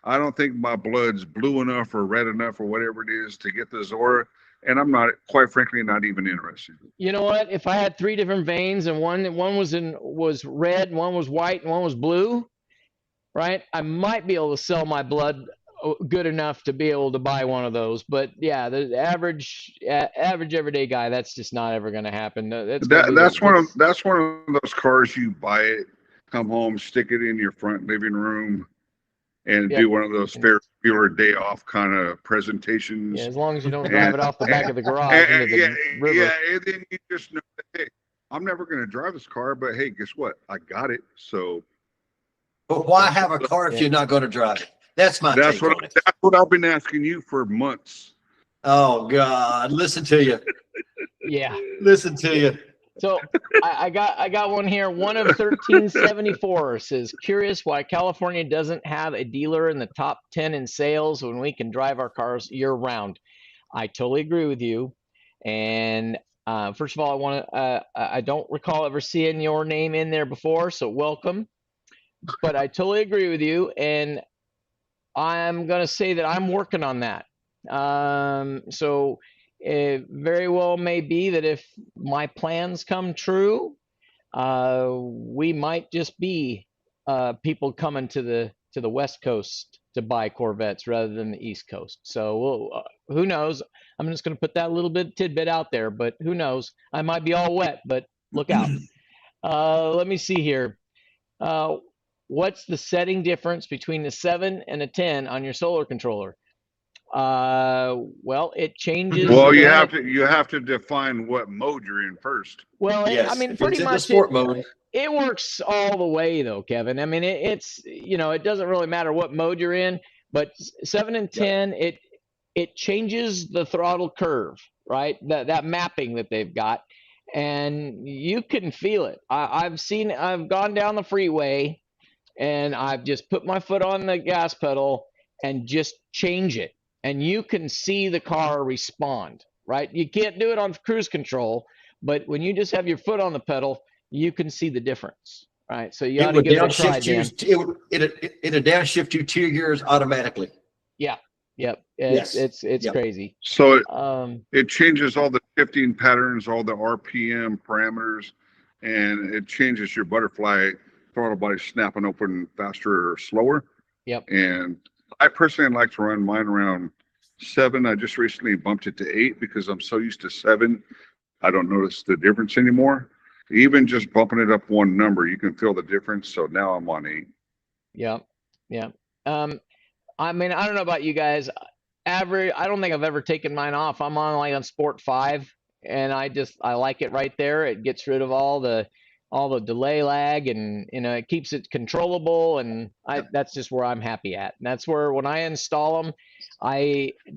I don't think my blood's blue enough or red enough or whatever it is to get the Zora. And I'm not, quite frankly, not even interested. You know what? If I had 3 different veins and one was red, one was white, and one was blue, right? I might be able to sell my blood good enough to be able to buy one of those. But yeah, the average everyday guy, that's just not ever going to happen. That's one of those cars you buy it, come home, stick it in your front living room, and do one of those Ferris Bueller day off kind of presentations. Yeah, as long as you don't drive it off the back of the garage into the river. Yeah, and then you just know that, hey, I'm never going to drive this car, but hey, guess what? I got it. So. But why have a car if you're not going to drive it? That's that's what I've been asking you for months. Oh God, listen to you. Yeah, listen to you. So I got one here. One of 1374 says, curious why California doesn't have a dealer in the top 10 in sales when we can drive our cars year round. I totally agree with you. And first of all, I don't recall ever seeing your name in there before, so welcome. But I totally agree with you, and I'm going to say that I'm working on that. So it very well may be that if my plans come true, we might just be people coming to the West Coast to buy Corvettes rather than the East Coast. So who knows? I'm just going to put that little bit tidbit out there, but who knows? I might be all wet, but look out. Let me see here. What's the setting difference between the 7 and a 10 on your solar controller? Well, it changes. Well, you have to define what mode you're in first. Well, yes. I mean, if pretty it's much in the sport mode. It works all the way though, Kevin. I mean, it's it doesn't really matter what mode you're in, but 7 and 10, it changes the throttle curve, right? That mapping that they've got, and you can feel it. I've gone down the freeway, and I've just put my foot on the gas pedal and just change it. And you can see the car respond, right? You can't do it on cruise control, but when you just have your foot on the pedal, you can see the difference, right? So you ought to give it a try, Dan. It'll downshift you 2 gears automatically. Yeah. Yep. It's crazy. So it changes all the shifting patterns, all the RPM parameters, and it changes your butterfly throttle body snapping open faster or slower. Yep. And I personally like to run mine around 7. I just recently bumped it to 8 because I'm so used to 7, I don't notice the difference anymore. Even just bumping it up one number, you can feel the difference. So now I'm on 8. Yep. Yeah. I mean, I don't know about you guys. I don't think I've ever taken mine off. I'm on Sport 5, and I like it right there. It gets rid of all the delay lag, and it keeps it controllable, and that's just where I'm happy at. And that's where when I install them,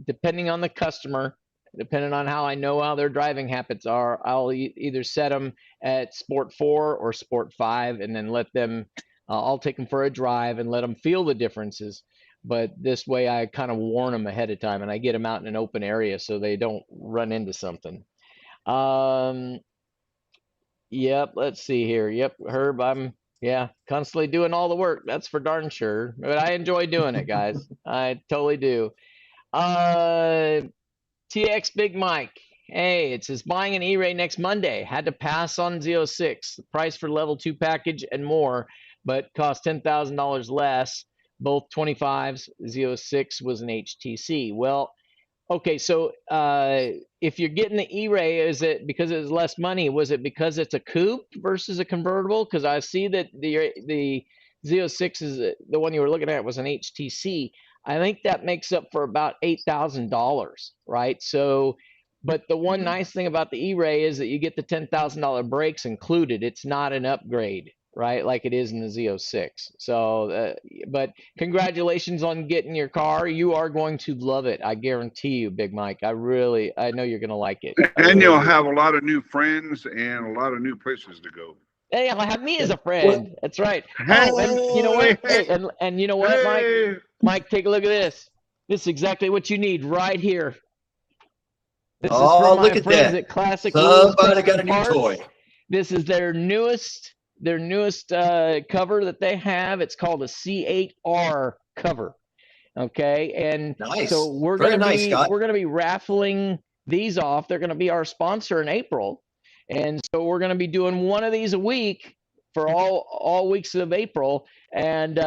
depending on the customer, depending on how I know how their driving habits are, I'll either set them at Sport 4 or Sport 5, and then let them I'll take them for a drive and let them feel the differences. But this way I kind of warn them ahead of time, and I get them out in an open area so they don't run into something. Yep, let's see here. Yep, Herb, I'm constantly doing all the work. That's for darn sure. But I enjoy doing it, guys. I totally do. TX Big Mike. Hey, it says buying an E-Ray next Monday. Had to pass on Z06. The price for level 2 package and more, but cost $10,000 less. Both 25s. Z06 was an HTC. Well, okay, so if you're getting the E-Ray, is it because it's less money? Was it because it's a coupe versus a convertible? Because I see that the Z06 is the one you were looking at was an HTC. I think that makes up for about $8,000, right? So, but the one nice thing about the E-Ray is that you get the $10,000 brakes included. It's not an upgrade, right? Like it is in the Z06. So, but congratulations on getting your car. You are going to love it. I guarantee you, Big Mike. I know you're going to like it. And you'll have a lot of new friends and a lot of new places to go. Hey, I'll have me as a friend. That's right. Oh, and you know what? Hey, and you know what, Mike? Mike, take a look at this. This is exactly what you need right here. This is from my look at friends that. at Classic Somebody got a new Parts. toy. This is their newest cover that they have. It's called a C8R cover. Okay, and Nice. so we're Very gonna nice, be Scott. we're gonna be raffling these off. They're gonna be our sponsor in April, and so we're gonna be doing one of these a week for all weeks of April. And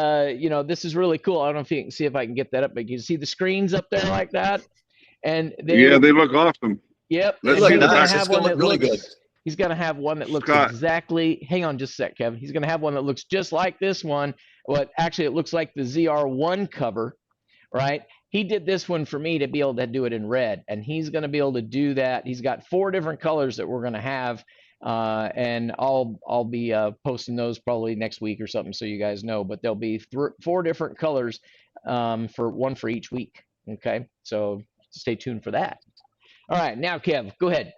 you know, this is really cool. I don't know if you can see, if I can get that up, but you can see the screens up there like that. And Yeah, they look awesome. yep. They And look he's gonna nice. have It's gonna one look that really looks. good. He's gonna have one that looks Scott. exactly. Hang on just a sec, Kevin. He's gonna have one that looks just like this one. Well, actually, it looks like the ZR1 cover, right? He did this one for me to be able to do it in red, and he's going to be able to do that. He's got 4 different colors that we're going to have, and I'll be posting those probably next week or something, so you guys know. But there'll be 4 different colors, for one for each week. Okay, so stay tuned for that. All right, now Kev, go ahead.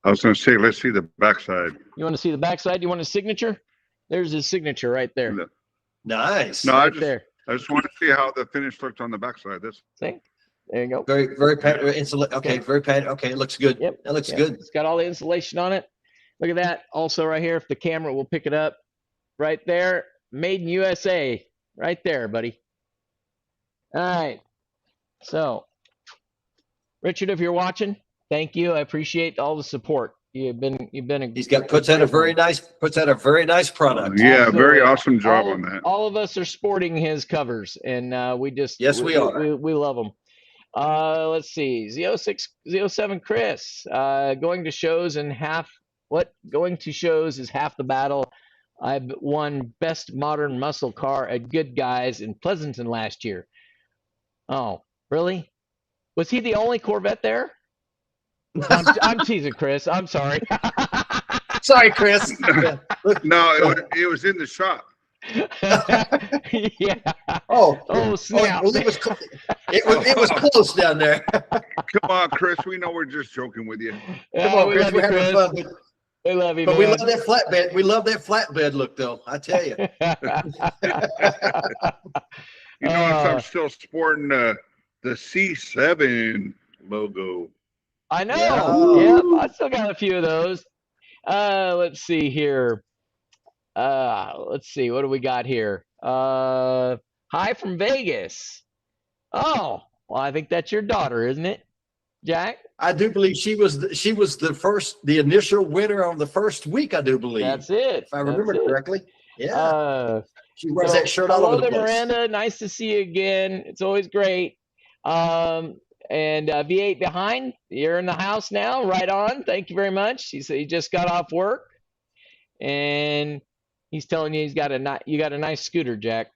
I was going to say, let's see the backside. You want to see the backside? You want his signature? There's his signature right there. Nice. No, Right there. I just want to see how the finish looked on the backside. That's See? There you go. Very, very okay, very padded. Okay, it looks good. Yep. That looks Yep. good. It's got all the insulation on it. Look at that. Also right here, if the camera will pick it up, right there, made in USA, right there, buddy. All right. So, Richard, if you're watching, thank you. I appreciate all the support. You've been a. He's got puts out a very nice product. yeah, Absolutely. very awesome job all, on that. All of us are sporting his covers, and we just we are. We love them. Let's see, Z07 Chris, going to shows in half. What going to shows is half the battle. I won best modern muscle car at Good Guys in Pleasanton last year. Oh, really? Was he the only Corvette there? I'm teasing, Chris. I'm sorry. Sorry, Chris. Yeah. No, it was in the shop. Yeah. Oh, snap. well, it was close down there. Come on, Chris. We know we're just joking with you. Yeah, Come on, we Chris. love We're you, having Chris. fun. We love you, But man. we love that flatbed. We love that flatbed look, though. I tell you. You notice I'm still sporting the C7 logo. I know. Yeah. Yep, I still got a few of those. Let's see here. Let's see. What do we got here? Hi from Vegas. Oh, well, I think that's your daughter, isn't it, Jack? I do believe she was the initial winner on the first week. I do believe. That's it. If I remember That's it. correctly. Yeah. She wears So, that shirt all hello over the there, place. Miranda. Nice to see you again. It's always great. And V8 behind, you're in the house now. Right on. Thank you very much. He said he just got off work, and he's telling you you got a nice scooter, Jack.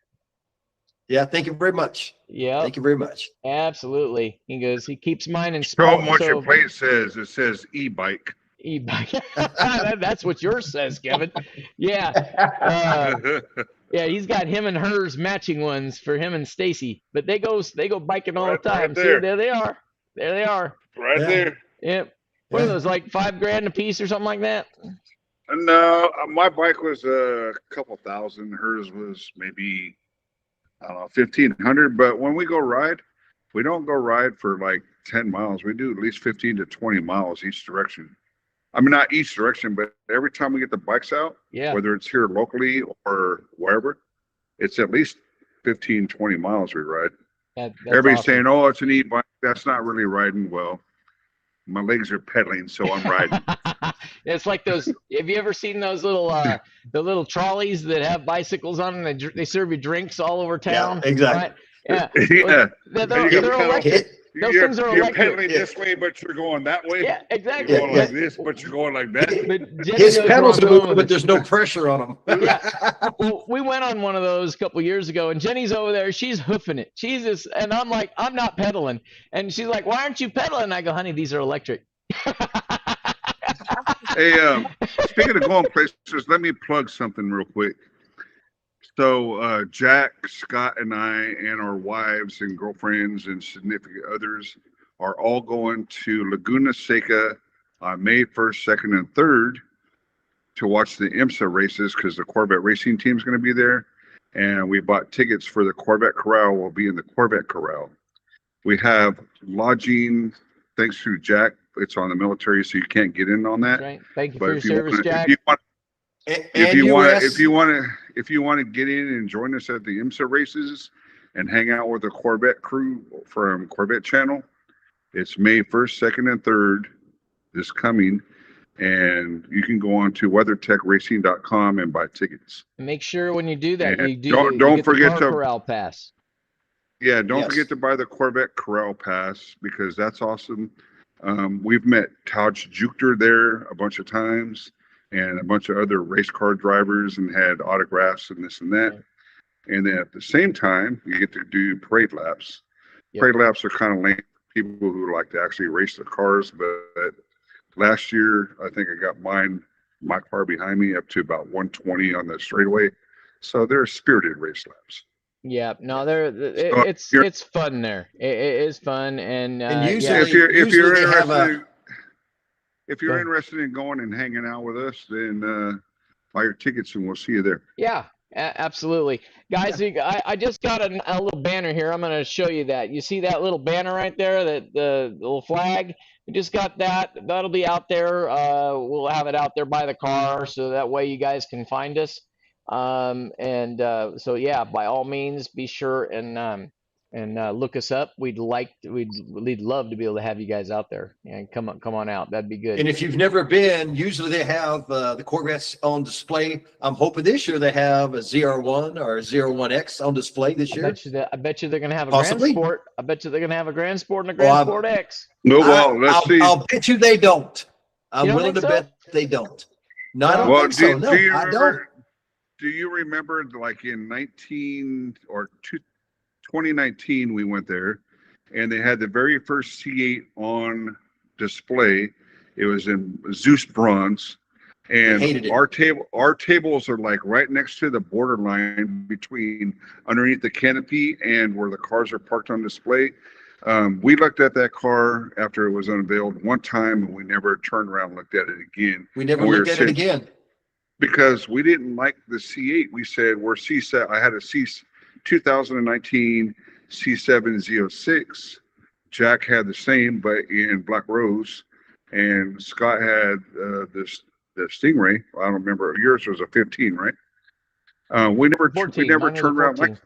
Yeah. Thank you very much. Yeah. Thank you very much. Absolutely. He goes. He keeps mine in Show them small. what your plate says. It says e-bike. E-bike. That's what yours says, Kevin. Yeah. Yeah, he's got him and hers matching ones for him and Stacy, but they go biking all Right- the time. right there. See, there they are. There they are. Right Yeah. there. Yep. What are those, like $5,000 a piece or something like that? No, my bike was a couple thousand. Hers was maybe, I don't know, 1,500. But when we go ride, we don't go ride for like 10 miles. We do at least 15 to 20 miles each direction. I mean, not each direction, but every time we get the bikes out, Yeah. whether it's here locally or wherever, it's at least 15, 20 miles we ride. That's Everybody's awesome. saying, oh, it's an e-bike. That's not really riding. Well, my legs are pedaling, so I'm riding. It's like those. Have you ever seen those little the little trolleys that have bicycles on them? They serve you drinks all over town. Yeah, exactly. Right? Yeah. Yeah. They're You're electric. Those You're things are you're electric. pedaling this way, but you're going that way. Yeah, You're exactly. going like this, but you're going like that. But Jenny His knows pedals where are I'm going moving, with but it. there's no pressure on them. Well, we went on one of those a couple years ago, and Jenny's over there. She's hoofing it. She's just, and I'm like, I'm not pedaling. And she's like, why aren't you pedaling? I go, honey, these are electric. Hey, speaking of going places, let me plug something real quick. So Jack, Scott, and I, and our wives and girlfriends and significant others are all going to Laguna Seca on May 1st, 2nd, and 3rd to watch the IMSA races because the Corvette racing team is going to be there. And we bought tickets for the Corvette Corral. We'll be in the Corvette Corral. We have lodging, thanks to Jack. It's on the military, so you can't get in on that. Right. Thank you But for your if you service, want, Jack. if you want to get in and join us at the IMSA races, and hang out with the Corvette crew from Corvette Channel. It's May 1st, 2nd, and 3rd this coming. And you can go on to WeatherTechRacing.com and buy tickets. Make sure when you do that, And you do don't get forget the car to corral pass. Yeah, don't Yes. forget to buy the Corvette Corral Pass because that's awesome. We've met Touch Jukter there a bunch of times and a bunch of other race car drivers and had autographs and this and that. And then at the same time, you get to do parade laps. Yep. Parade laps are kind of lame for people who like to actually race the cars. But last year, I think I got my car behind me up to about 120 on the straightaway. So they're spirited race laps. Yeah, no, you're- it's fun there. It is fun, and usually- yeah, If you're Usually they have interested, if Go you're ahead. interested in going and hanging out with us, then buy your tickets and we'll see you there. yeah, absolutely, guys. I just got a little banner here. I'm going to show you that. You see that little banner right there, that the little flag. We just got that. That'll be out there. We'll have it out there by the car, so that way you guys can find us. So yeah, by all means, be sure and look us up. We'd love to be able to have you guys out there and come on out. That'd be good. And if you've never been, usually they have the Corvettes on display. I'm hoping this year they have a ZR1 or a ZR1X on display this year. I bet you they're gonna have a Possibly. Grand Sport. I bet you they're gonna have a Grand Sport and a Well, Grand Sport X. No, well, let's see. I'll bet you they don't. I'm You don't willing to think so? bet they don't. No, I don't Well, think so. No, do you I don't. remember? Do you remember, like in 2019, we went there, and they had the very first C8 on display. It was in Zeus bronze, and hated it. our tables are like right next to the borderline between underneath the canopy and where the cars are parked on display. We looked at that car after it was unveiled one time, and we never turned around and looked at it again. We never And we looked were at it sitting- again. Because we didn't like the C8. We said we're C7. I had a 2019 C7 Z06. Jack had the same, but in Black Rose, and Scott had the Stingray. I don't remember. Yours was a 15, right? We never 14, we never mine was a turned around 14.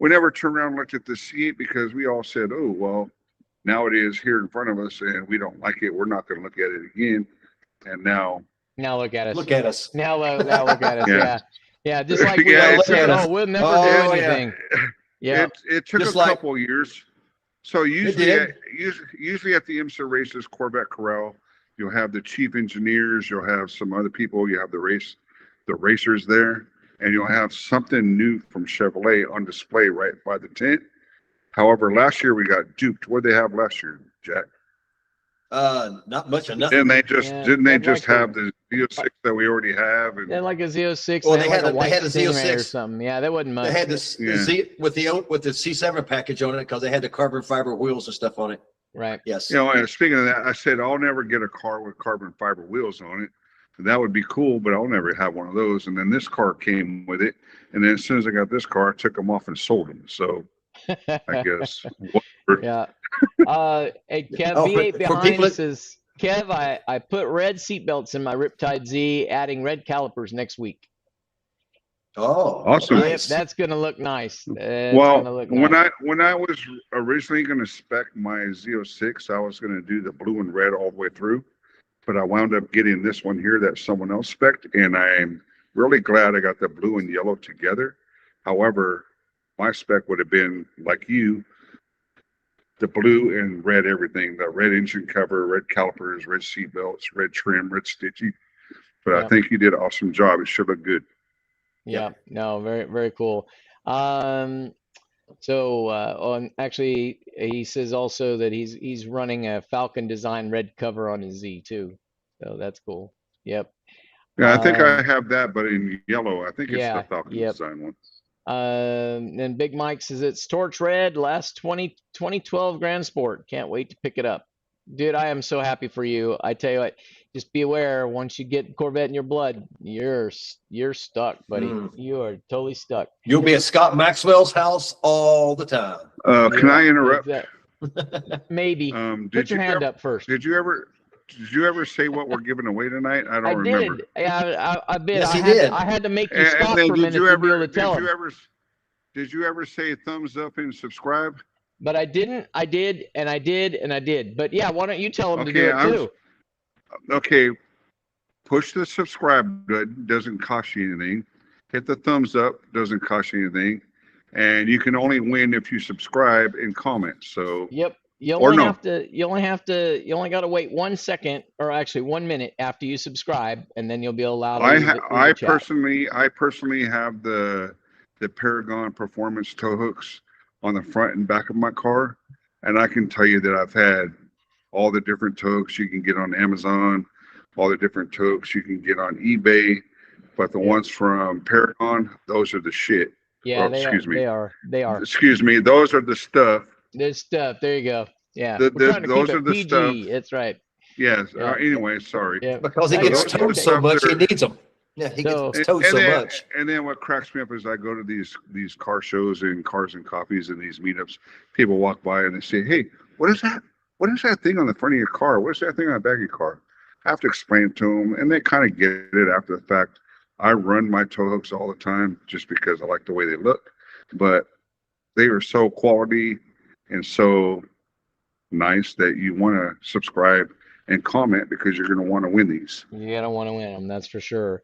we never turned around and looked at the C8 because we all said, "Oh well, now it is here in front of us, and we don't like it. We're not going to look at it again." And now. Now look at us. Look at us. Now look at us. Yeah. Yeah. Just like we Yeah, all look said, at us. oh, we'll never Oh, do yeah. anything. Yeah. It took Just a like- couple of years. So usually, did. usually at the IMSA races, Corvette Corral, you'll have the chief engineers, you'll have some other people, you have the racers there, and you'll have something new from Chevrolet on display right by the tent. However, last year we got duped. What did they have last year, Jack? Not much of nothing. Didn't they just Yeah, didn't they like just the- have the Z06 that we already have? And Then like a Z06, Well, they they had had like a- a white they had a Stingray or Z06. something. Yeah, that wasn't much. They had this Yeah. Z with the C7 package on it because they had the carbon fiber wheels and stuff on it. Right. Yes. you know, and speaking of that, I said I'll never get a car with carbon fiber wheels on it. That would be cool, but I'll never have one of those. And then this car came with it. And then as soon as I got this car, I took them off and sold them. So I guess. Yeah. Hey, Kev, Oh, V8 for behind people that- says, Kev, I put red seatbelts in my Riptide Z, adding red calipers next week. Oh, Awesome. Yep, nice. that's gonna look nice. It's Well, gonna look when nice. I was originally going to spec my Z06, I was going to do the blue and red all the way through, but I wound up getting this one here that someone else spec'd, and I'm really glad I got the blue and yellow together. However, my spec would have been like you, the blue and red everything, the red engine cover, red calipers, red seat belts, red trim, red stitching. But Yeah. I think you did an awesome job. It should look good. Yeah, no, very, very cool. Actually, he says also that he's running a Falcon design red cover on his Z too. So that's cool. Yep. Yeah, I think I Um, have that, but in yellow. I think it's yeah, the Falcon yep. design one. Then Big Mike says it's torch red, last 2012 Grand Sport. Can't wait to pick it up. Dude, I am so happy for you. I tell you what, just be aware, once you get Corvette in your blood, you're stuck, buddy. You are totally stuck. You'll be at Scott Maxwell's house all the time. Can I interrupt? Maybe. Put your hand up first. Did you ever say what we're giving away tonight? I don't I remember. did. Yeah, I did. Yes, he I had did. I had to make you And stop then for a minute to be able to tell him. Did you ever say thumbs up and subscribe? But I didn't. I did, and I did, and I did. But yeah, why don't you tell them to do Okay, it too? okay. Push the subscribe button. Doesn't cost you anything. Hit the thumbs up. Doesn't cost you anything. And you can only win if you subscribe and comment. So Yep. You or only no. have to. You only got to wait 1 second, or actually 1 minute after you subscribe, and then you'll be allowed to leave I the chat. personally have the Paragon Performance tow hooks on the front and back of my car, and I can tell you that I've had all the different tow hooks you can get on Amazon, all the different tow hooks you can get on eBay, but the ones from Paragon, those are the shit. Yeah, Oh, they excuse are. me. They are. They are. Excuse me. Those are the stuff. There's stuff. There you go. Yeah, we're trying to keep Those it are the PG. stuff. That's right. Yes. Yeah. Anyway, sorry. Yeah. Because he That's gets okay. towed so much, he needs them. Yeah, he So- gets towed so then, much. And then what cracks me up is I go to these car shows and Cars and Coffees and these meetups. People walk by and they say, "Hey, what is that? What is that thing on the front of your car? What is that thing on the back of your car?" I have to explain it to them, and they kind of get it after the fact. I run my tow hooks all the time just because I like the way they look, but they are so quality and so nice that you want to subscribe and comment because you're going to want to win these. You're gonna want to win them. That's for sure.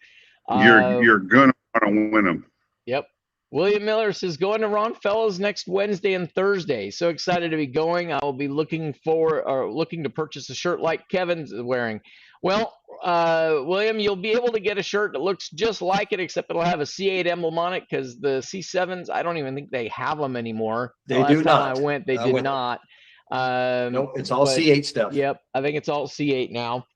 You're going to want to win them. Yep. William Miller says, going to Ron Fellows next Wednesday and Thursday. So excited to be going. I will be looking to purchase a shirt like Kevin's wearing. Well, William, you'll be able to get a shirt that looks just like it, except it'll have a C8 emblem on it because the C7s, I don't even think they have them anymore. They The do last time not. I went, they I did went- not. Nope, it's all but- C8 stuff. Yep, I think it's all C8 now.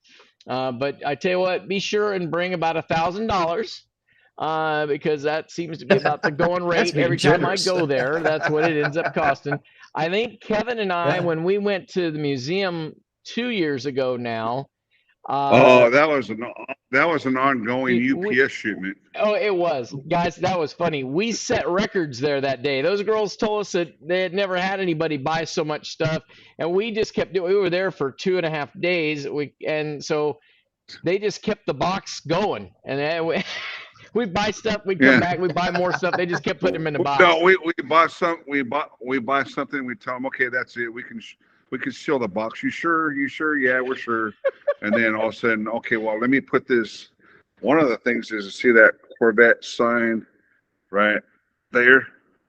But I tell you what, be sure and bring about $1,000 because that seems to be about the going That's rate being every time generous. I go there. That's what it ends up costing. I think Kevin and I, Yeah. when we went to the museum 2 years ago now. That was an ongoing we- UPS shipment. Oh, it was. Guys, that was funny. We set records there that day. Those girls told us that they had never had anybody buy so much stuff. And we just kept doing, we were there for 2.5 days. And so they just kept the box going. And then we buy stuff, we come back, we buy more stuff. They just kept putting them in the box. No, we buy something. We tell them, okay, that's it. We can seal the box. You sure? Yeah, we're sure. And then all of a sudden, okay, well, let me put this. One of the things is to see that Corvette sign right there.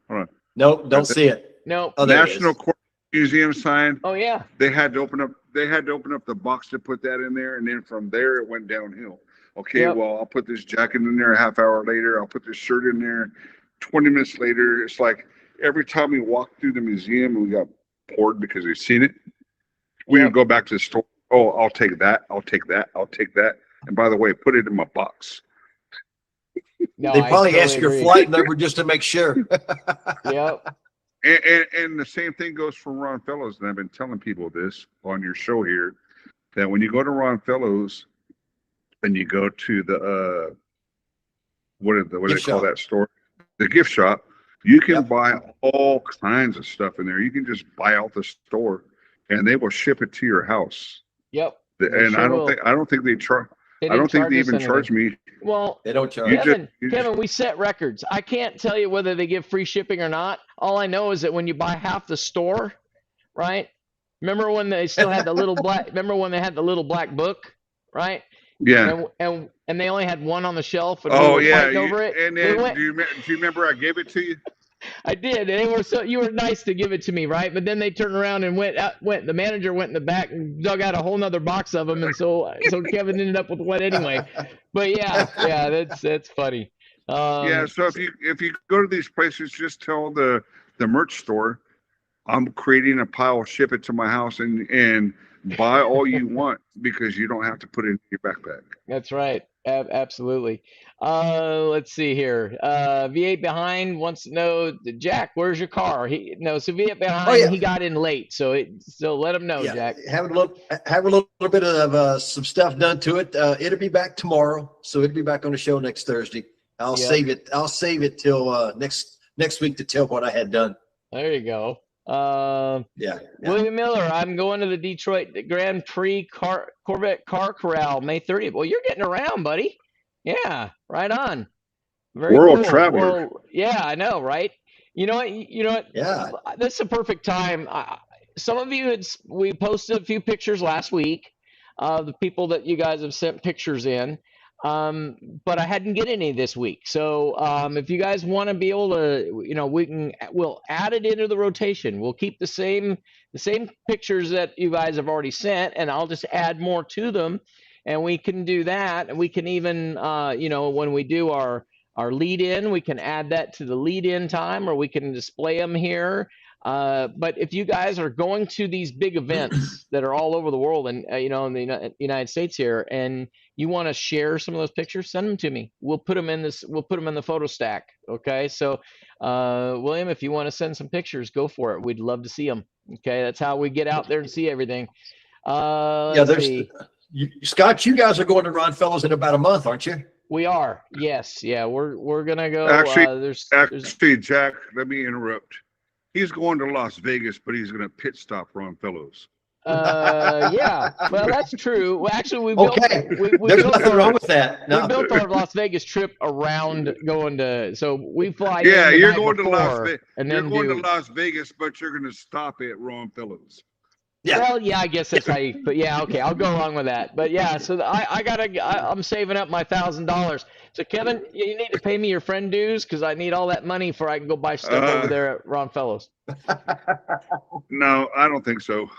Hold on. Nope, don't see it. No. Oh, there it National is. Corvette Museum sign. Oh, yeah. They had to open up the box to put that in there, and then from there it went downhill. Okay, Yep. well, I'll put this jacket in there a half hour later. I'll put this shirt in there 20 minutes later. It's like every time we walked through the museum and we got bored because we've seen it, we Yep. would go back to the store. Oh, I'll take that. I'll take that. I'll take that. And by the way, put it in my box. No, They I probably totally ask your agree. flight number just to make sure. Yep. And the same thing goes for Ron Fellows. And I've been telling people this on your show here, that when you go to Ron Fellows and you go to the what do they Gift call shop. that store? The gift shop. You can Yep. buy all kinds of stuff in there. You can just buy out the store, and they will ship it to your house. Yep. And sure I will. don't think they charge. They I don't didn't think they charge us even anything. charge me. Well, They don't charge. You Kevin, just- Kevin, we set records. I can't tell you whether they give free shipping or not. All I know is that when you buy half the store, right? Remember when they still had the little black? Remember when they had the little black book, right? Yeah. And they only had one on the shelf, and we Oh were yeah. fighting over it. And They then went- do you remember I gave it to you? I did, and you were nice to give it to me, right? But then they turned around and went. The manager went in the back and dug out a whole nother box of them, and so Kevin ended up with one anyway. But yeah, that's funny. Yeah. So if you go to these places, just tell the merch store, I'm creating a pile, ship it to my house, and buy all you want because you don't have to put it in your backpack. That's right. Absolutely. Let's see here. V8 behind wants to know, Jack, where's your car? So V8 behind, Oh, yeah. he got in late, so let him know, Yeah, Jack. have a little bit of some stuff done to it. It'll be back tomorrow, so it'll be back on the show next Thursday. I'll Yep. save it. I'll save it till next week to tell what I had done. There you go. Yeah. William Miller, I'm going to the Detroit Grand Prix Corvette Car Corral May 30th. Well, you're getting around, buddy. Yeah, right on. Very World cool. traveler. Well, yeah, I know, right? You know what? You know what? Yeah. This is a perfect time. Some of you, we posted a few pictures last week. The people that you guys have sent pictures in, but I hadn't get any this week. So if you guys want to be able to, you know, we'll add it into the rotation. We'll keep the same pictures that you guys have already sent, and I'll just add more to them, and we can do that. And we can even, you know, when we do our lead in, we can add that to the lead in time, or we can display them here. But if you guys are going to these big events that are all over the world and, you know, in the United States here, and you want to share some of those pictures, send them to me. We'll put them in the photo stack. Okay. So, William, if you want to send some pictures, go for it. We'd love to see them. Okay. That's how we get out there and see everything. Scott, you guys are going to Ron Fellows in about a month, aren't you? We are. Yes. Yeah. We're going to go. Actually, Jack, let me interrupt. He's going to Las Vegas, but he's going to pit stop Ron Fellows. Yeah, well, that's true. Well, actually, There's nothing wrong with that. No. We built our Las Vegas trip around going to, so we fly. Yeah, in you're going to Las Vegas. And you're then going to Las Vegas, but you're going to stop at Ron Fellows. Yeah. Well, yeah, I guess that's how you. But yeah, okay, I'll go along with that. But yeah, so I'm saving up my $1,000. So Kevin, you need to pay me your friend dues because I need all that money before I can go buy stuff over there at Ron Fellows. No, I don't think so.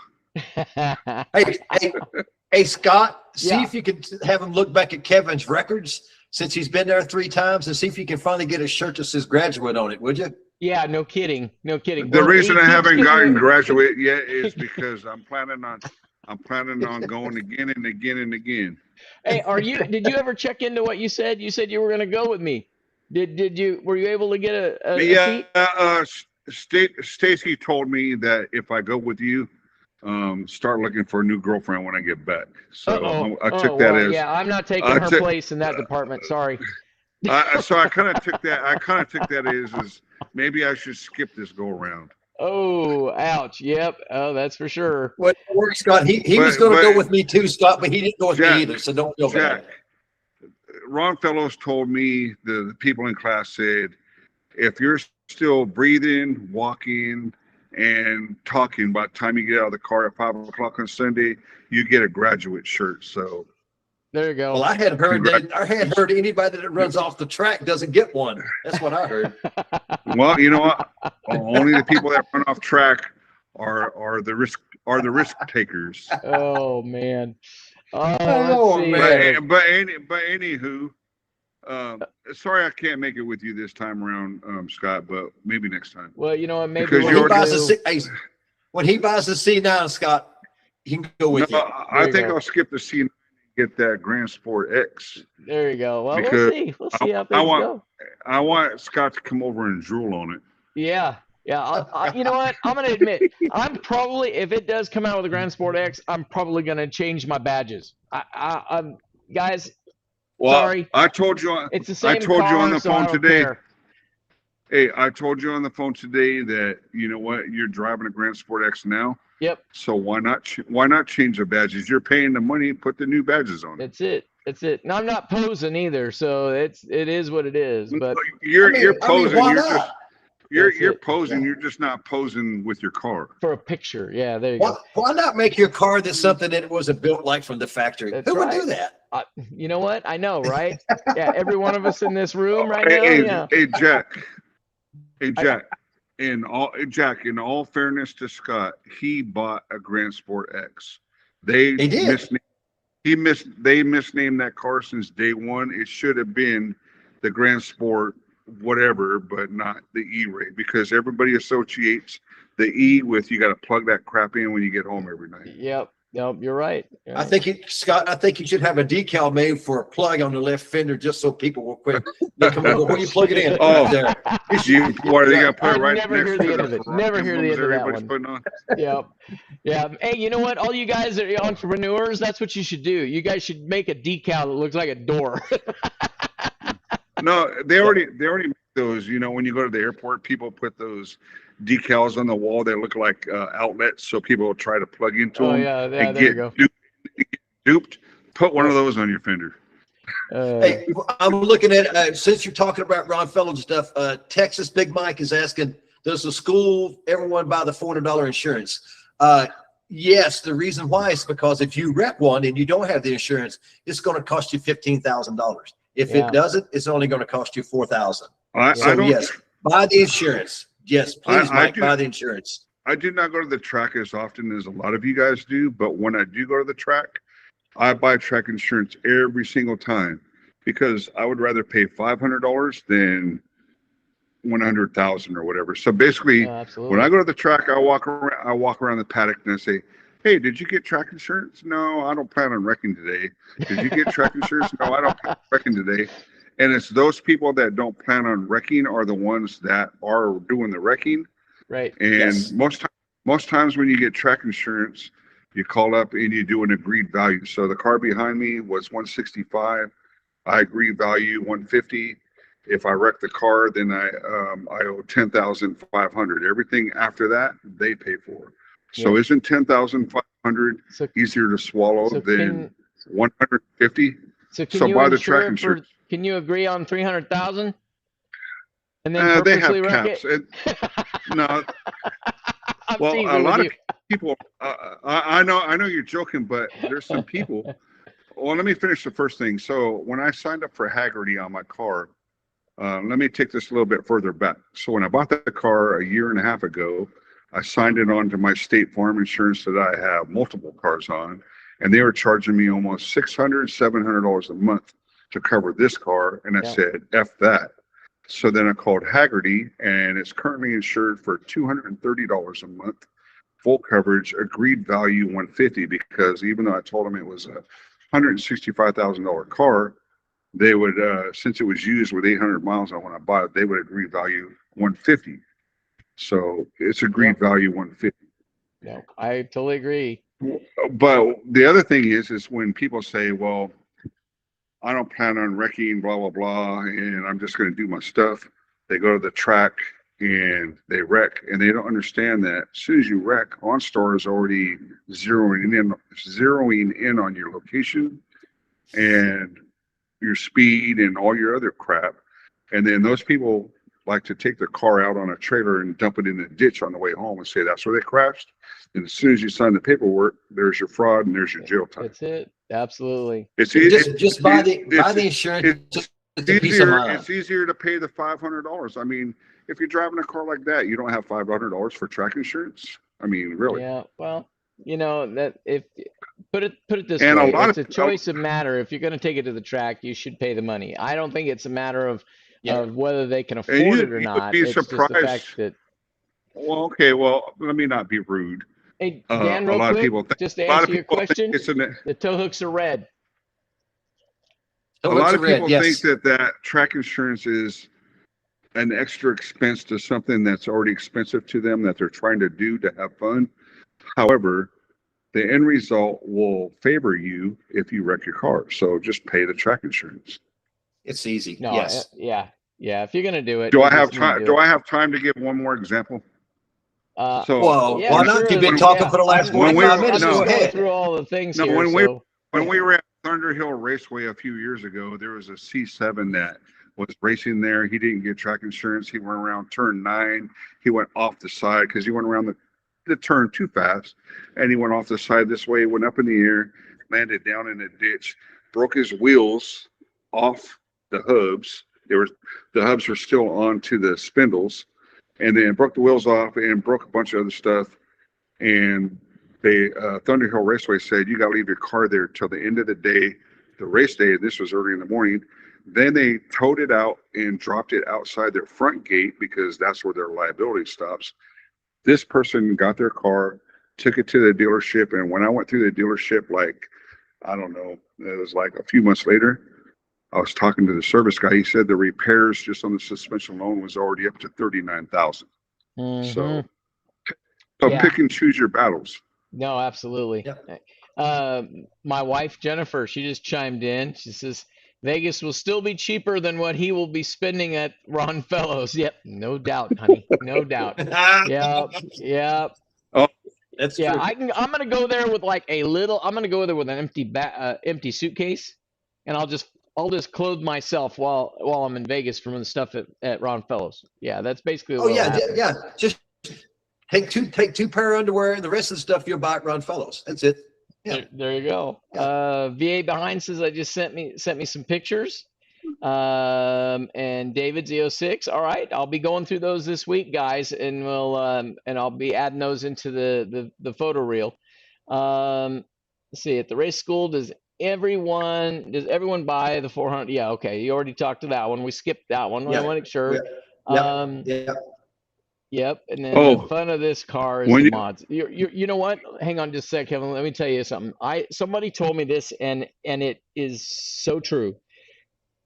Hey, Scott, see if you can have him look back at Kevin's records since he's been there 3 times and see if you can finally get a shirt that says graduate on it, would you? Yeah, no kidding. The reason I haven't gotten graduate yet is because I'm planning on going again and again and again. Hey, did you ever check into what you said? You said you were going to go with me. Were you able to get a seat? Stacy told me that if I go with you, start looking for a new girlfriend when I get back. So I took that as. Yeah, I'm not taking her place in that department. Sorry. So I kind of took that as maybe I should skip this go around. Oh, ouch. Yep. Oh, that's for sure. What works, Scott? He was going to go with me too, Scott, but he didn't go with me either. So don't feel bad. Ron Fellows told me, the people in class said, if you're still breathing, walking, and talking by the time you get out of the car at 5 o'clock on Sunday, you get a graduate shirt. So there you go. Well, I had heard anybody that runs off the track doesn't get one. That's what I heard. Well, you know what? Only the people that run off track are the risk takers. Oh man. Oh man. But anywho, sorry I can't make it with you this time around, Scott, but maybe next time. Well, you know what? Maybe when he buys the C9, Scott, he can go with you. I think I'll skip the C9 and get that Grand Sport X. There you go. Well, we'll see. We'll see how things go. I want Scott to come over and drool on it. Yeah. Yeah. You know what? I'm going to admit, I'm probably, if it does come out with a Grand Sport X, I'm probably going to change my badges. I'm guys. Well, sorry. I told you. It's the same. I told you on the phone today. Care. Hey, I told you on the phone today that you know what, you're driving a Grand Sport X now. Yep. So why not change the badges? You're paying the money, put the new badges on. That's it. No, I'm not posing either, so it is what it is. But you're posing. Why not? You're posing. You're just not posing with your car for a picture. Yeah, there you go. Why not make your car that's something that it wasn't built like from the factory? Who would do that? You know what? I know, right? Yeah, every one of us in this room right now. Yeah. Hey, Jack. In all fairness to Scott, he bought a Grand Sport X. They misnamed that car since day one. It should have been the Grand Sport whatever, but not the E-Ray, because everybody associates the E with you got to plug that crap in when you get home every night. Yep. No, you're right. Yeah. I think you should have a decal made for a plug on the left fender just so people will quit. They come and go, where you plug it in? Oh, there. What are they going to put it right next to the end of it? Never hear the end of that one. Putting on? Yep. Yeah. Hey, you know what? All you guys that are entrepreneurs, that's what you should do. You guys should make a decal that looks like a door. No, they already make those. You know, when you go to the airport, people put those decals on the wall that look like outlets, so people will try to plug into them. Yeah, there you go. Duped. Put one of those on your fender. Hey, I'm looking at since you're talking about Ron Fellows stuff. Texas Big Mike is asking, Does the school, everyone buy the $400 insurance? Yes, the reason why is because if you wreck one and you don't have the insurance, it's going to cost you $15,000. If Yeah. it doesn't, it's only going to cost you $4,000. I So don't. yes, buy the insurance. Yes, please, I Mike, do. buy the insurance. I do not go to the track as often as a lot of you guys do, but when I do go to the track, I buy track insurance every single time because I would rather pay $500 than 100,000 or whatever. So basically, Yeah, absolutely. when I go to the track, I walk around the paddock and I say, "Hey, did you get track insurance?" "No, I don't plan on wrecking today." "Did you get track insurance?" "No, I don't plan on wrecking today." And it's those people that don't plan on wrecking are the ones that are doing the wrecking. Right. And Yes. most times when you get track insurance, you call up and you do an agreed value. So the car behind me was 165. I agree value 150. If I wreck the car, then I owe 10,500. Everything after that, they pay for. So Yeah. isn't 10,500 So, easier to swallow so than can 150? so can So you buy the track insure for? insurance. Can you agree on 300,000 and then They purposely have wreck caps. it? No, I'm well, a teasing with lot you. of people. I know you're joking, but there's some people. Well, let me finish the first thing. So when I signed up for Haggerty on my car, let me take this a little bit further back. So when I bought the car a year and a half ago, I signed it on to my State Farm insurance that I have multiple cars on, and they were charging me almost $600, $700 a month to cover this car. And I Yeah. said, F that. So then I called Haggerty, and it's currently insured for $230 a month, full coverage, agreed value 150, because even though I told them it was a $165,000 car, they would, since it was used with 800 miles on when I bought it, they would agree value 150. So it's agreed value 150. No, I totally agree. But the other thing is when people say, well, I don't plan on wrecking, blah, blah, blah, and I'm just going to do my stuff. They go to the track and they wreck, and they don't understand that as soon as you wreck, OnStar is already zeroing in on your location and your speed and all your other crap. And then those people like to take the car out on a trailer and dump it in the ditch on the way home and say that's where they crashed. And as soon as you sign the paperwork, there's your fraud and there's your jail time. That's it. Absolutely. It's Just buy the insurance. Just a peace of mind. It's easier to pay the $500. I mean, if you're driving a car like that, you don't have $500 for track insurance. I mean, really. Yeah. Well, that if put it this And way, a lot it's a of choice of matter. If you're going to take it to the track, you should pay the money. I don't think it's a matter of whether they can afford it or you not. would be It's just the surprised. fact that. Well, okay. Well, let me not be rude. Hey, Dan, A real lot of quick, people think, just to a lot answer of your people think question, it's the tow hooks are red. Oh, a lot it's of red, people yes. think that track insurance is an extra expense to something that's already expensive to them that they're trying to do to have fun. However, the end result will favor you if you wreck your car. So just pay the track insurance. It's easy. No, Yes. yeah. If you're going to do it, Do you I have just need to time? do Do it. I have time to give one more example? So Well, yeah, why when, not? sure. You've been when- talking for the last I'm 45 just minutes. Go going ahead. through all the things No, here. when we were at Thunder Hill Raceway a few years ago, there was a C7 that was racing there. He didn't get track insurance. He went around turn 9. He went off the side because he went around the turn too fast, and he went off the side this way, went up in the air, landed down in a ditch, broke his wheels off the hubs. The hubs were still onto the spindles, and then broke the wheels off and broke a bunch of other stuff. And they Thunder Hill Raceway said you got to leave your car there till the end of the day, the race day. This was early in the morning. Then they towed it out and dropped it outside their front gate because that's where their liability stops. This person got their car, took it to the dealership, and when I went through the dealership, like, I don't know, it was like a few months later, I was talking to the service guy. He said the repairs just on the suspension alone was already up to $39,000. So Yeah. pick and choose your battles. No, absolutely. My wife, Jennifer, she just chimed in. She says, Vegas will still be cheaper than what he will be spending at Ron Fellows. Yep, no doubt, honey. No doubt. Yep. Oh, That's Yeah, true. I'm gonna go there with like I'm gonna go there with an empty suitcase, and I'll just I'll just clothe myself while I'm in Vegas from the stuff at Ron Fellows. Yeah, that's basically Oh what yeah, happened. yeah. Just take two pair of underwear, and the rest of the stuff you'll buy at Ron Fellows. That's it. Yeah. There you go. Yeah. VA Behind says I just sent me some pictures. And David Z06. All right, I'll be going through those this week, guys, and we'll and I'll be adding those into the photo reel. Let's see, at the race school, does everyone buy the 400? Yeah, okay, you already talked to that one. We skipped that one. Yeah. I want to make sure. Yeah. Yep. And then Oh, the fun of this car is when the you- mods. You know what? Hang on just a sec, Kevin. Let me tell you something. Somebody told me this, and it is so true.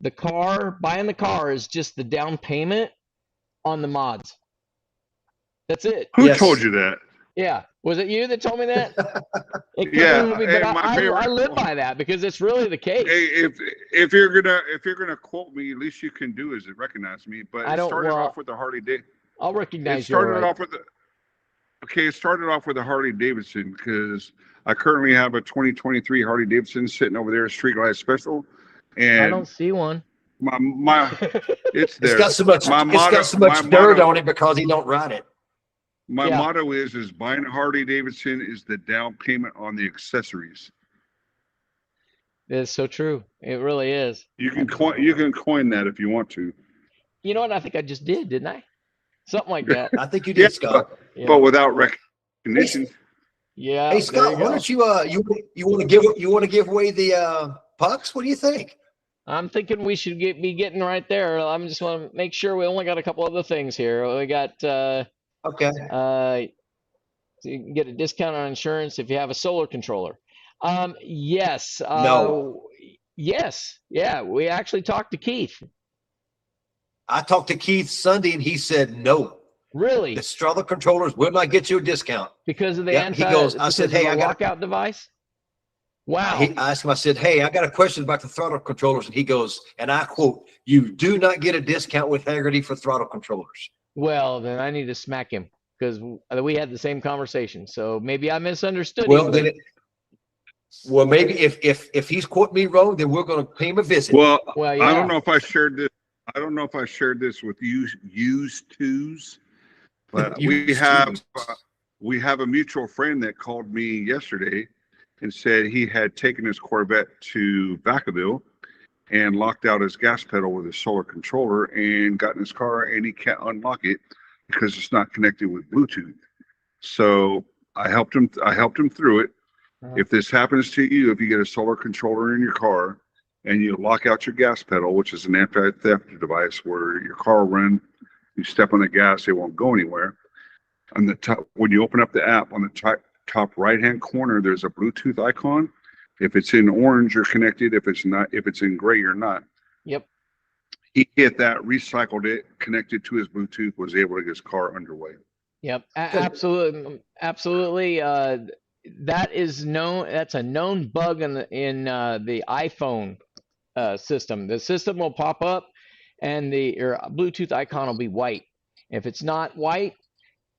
Buying the car is just the down payment on the mods. That's it. Who Yes. told you that? Yeah. Was it you that told me that? It Yeah, couldn't be, but and my I favorite- live by that because it's really the case. Hey, if you're gonna quote me, at least you can do is recognize me. But I it don't- started well, off with the Harley Davidson. I'll It recognize you. started Right. off with the. Okay, it started off with the Harley Davidson because I currently have a 2023 Harley Davidson sitting over there, Street Glide Special, I and don't see one. my it's there. It's got so much. My It's motto- got so much my dirt motto- on it because he don't ride it. My Yeah. motto is buying a Harley Davidson is the down payment on the accessories. It's so true. It really is. You can coin that if you want to, You know what? I think I just did, didn't I? Something like that. I think you did, Yeah, Scott. Yeah. but without recognition. Yeah. Hey there Scott, you why go. don't you want to give away the pucks? What do you think? I'm thinking we should be getting right there. I'm just want to make sure we only got a couple other things here. We got Okay. you can get a discount on insurance if you have a solar controller. Yes. No. Yes. Yeah. We actually talked to Keith. I talked to Keith Sunday and he said no. Really? The throttle controllers will not get you a discount. Because of the Yeah, he goes, I said, because of "Hey, the I got lockout device? Wow. I asked him, I said, hey, I got a question about the throttle controllers. And he goes, and I quote, you do not get a discount with Haggerty for throttle controllers. Well, then I need to smack him because we had the same conversation. So maybe I misunderstood Well, him. then well, maybe if he's quoting me wrong, then we're going to pay him a visit. Well, Well, I yeah. don't know if I shared this. I don't know if I shared this with you, used twos, but we have a mutual friend that called me yesterday and said he had taken his Corvette to Vacaville and locked out his gas pedal with his solar controller and got in his car and he can't unlock it because it's not connected with Bluetooth. So I helped him through it. If this happens to you, if you get a solar controller in your car and you lock out your gas pedal, which is an anti-theft device where your car will run, you step on the gas, it won't go anywhere. On the top, when you open up the app, on the top right-hand corner, there's a Bluetooth icon. If it's in orange, you're connected. If it's not, if it's in gray, you're not. Yep. He hit that, recycled it, connected to his Bluetooth, was able to get his car underway. Yep. Absolutely. Absolutely. That is known. That's a known bug in the iPhone system. The system will pop up, and your Bluetooth icon will be white. If it's not white,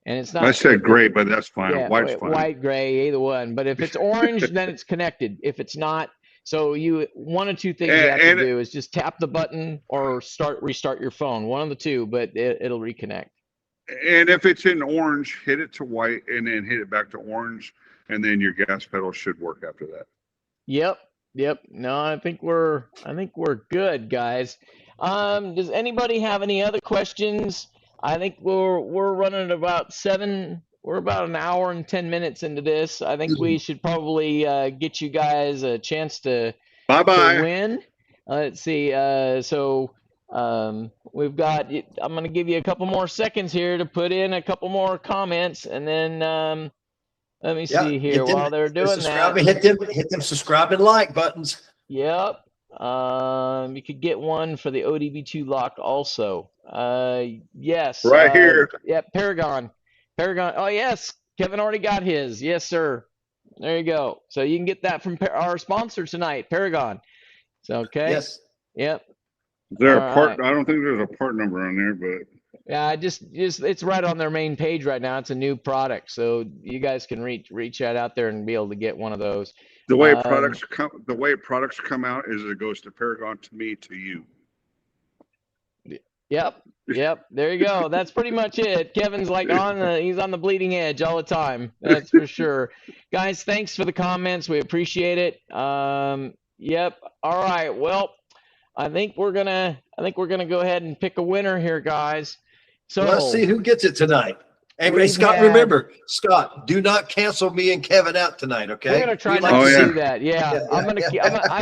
and it's not. I said gray, but that's fine. Yeah, White's fine. white, gray, either one. But if it's orange, then it's connected. If it's not, so one of two things you have to do is just tap the button or restart your phone. One of the two, but it'll reconnect. And if it's in orange, hit it to white and then hit it back to orange, and then your gas pedal should work after that. Yep. No, I think we're good, guys. Does anybody have any other questions? I think we're running about 7. We're about an hour and 10 minutes into this. I think we should probably get you guys a chance to Bye-bye. win. Let's see. We've got. I'm going to give you a couple more seconds here to put in a couple more comments, and then let me see here while they're doing that. Hit them subscribe and like buttons. Yep. You could get one for the ODB2 lock also. Yes. Right here. Yep. Paragon. Oh yes. Kevin already got his. Yes, sir. There you go. So you can get that from our sponsor tonight, Paragon. So okay. Yes. Yep. Is there a All part? right. I don't think there's a part number on there, but Yeah, just it's right on their main page right now. It's a new product, so you guys can reach out there and be able to get one of those. The way products come out is it goes to Paragon, to me, to you. Yep. There you go. That's pretty much it. Kevin's like he's on the bleeding edge all the time. That's for sure. Guys, thanks for the comments. We appreciate it. Yep. All right. Well, I think we're gonna go ahead and pick a winner here, guys. So let's see who gets it tonight. Hey, Scott, remember, Scott, do not cancel me and Kevin out tonight, okay? We're gonna try not to do that. Yeah. I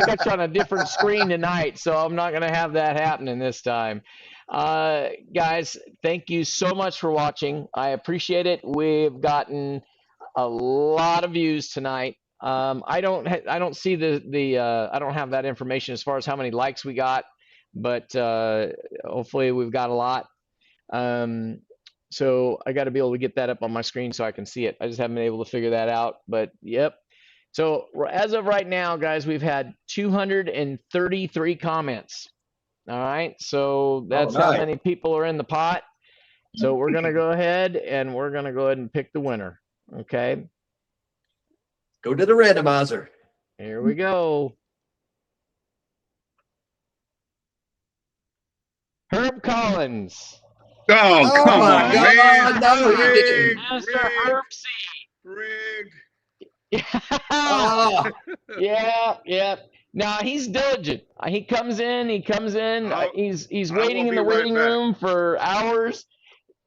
got you on a different screen tonight, so I'm not gonna have that happening this time. Guys, thank you so much for watching. I appreciate it. We've gotten a lot of views tonight. I don't see I don't have that information as far as how many likes we got, but hopefully we've got a lot. So I got to be able to get that up on my screen so I can see it. I just haven't been able to figure that out, but yep. So as of right now, guys, we've had 233 comments. All right, so that's how many people are in the pot. So we're gonna go ahead and pick the winner. Okay. Go to the randomizer. Here we go. Herb Collins. Oh, come on, man. No, he didn't. Mr. Herb C. Rig. Oh. Yeah. Now he's diligent. He comes in. He's waiting in the waiting room for hours,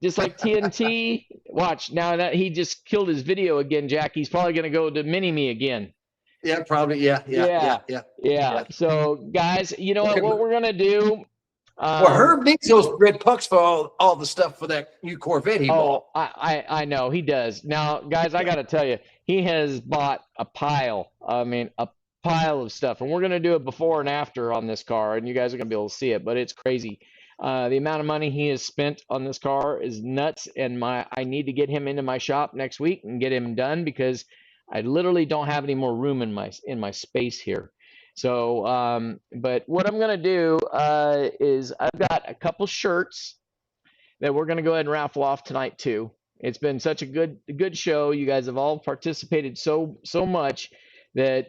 just like TNT. Watch now that he just killed his video again, Jack. He's probably gonna go to mini me again. Yeah, probably. Yeah. So guys, you know what we're gonna do? Well, Herb needs those red pucks for all the stuff for that new Corvette he bought. I know he does. Now, guys, I got to tell you, he has bought a pile. I mean, a pile of stuff, and we're going to do it before and after on this car, and you guys are going to be able to see it, but it's crazy. The amount of money he has spent on this car is nuts, and I need to get him into my shop next week and get him done because I literally don't have any more room in my space here. So, but what I'm going to do is I've got a couple shirts that we're going to go ahead and raffle off tonight too. It's been such a good show. You guys have all participated so much that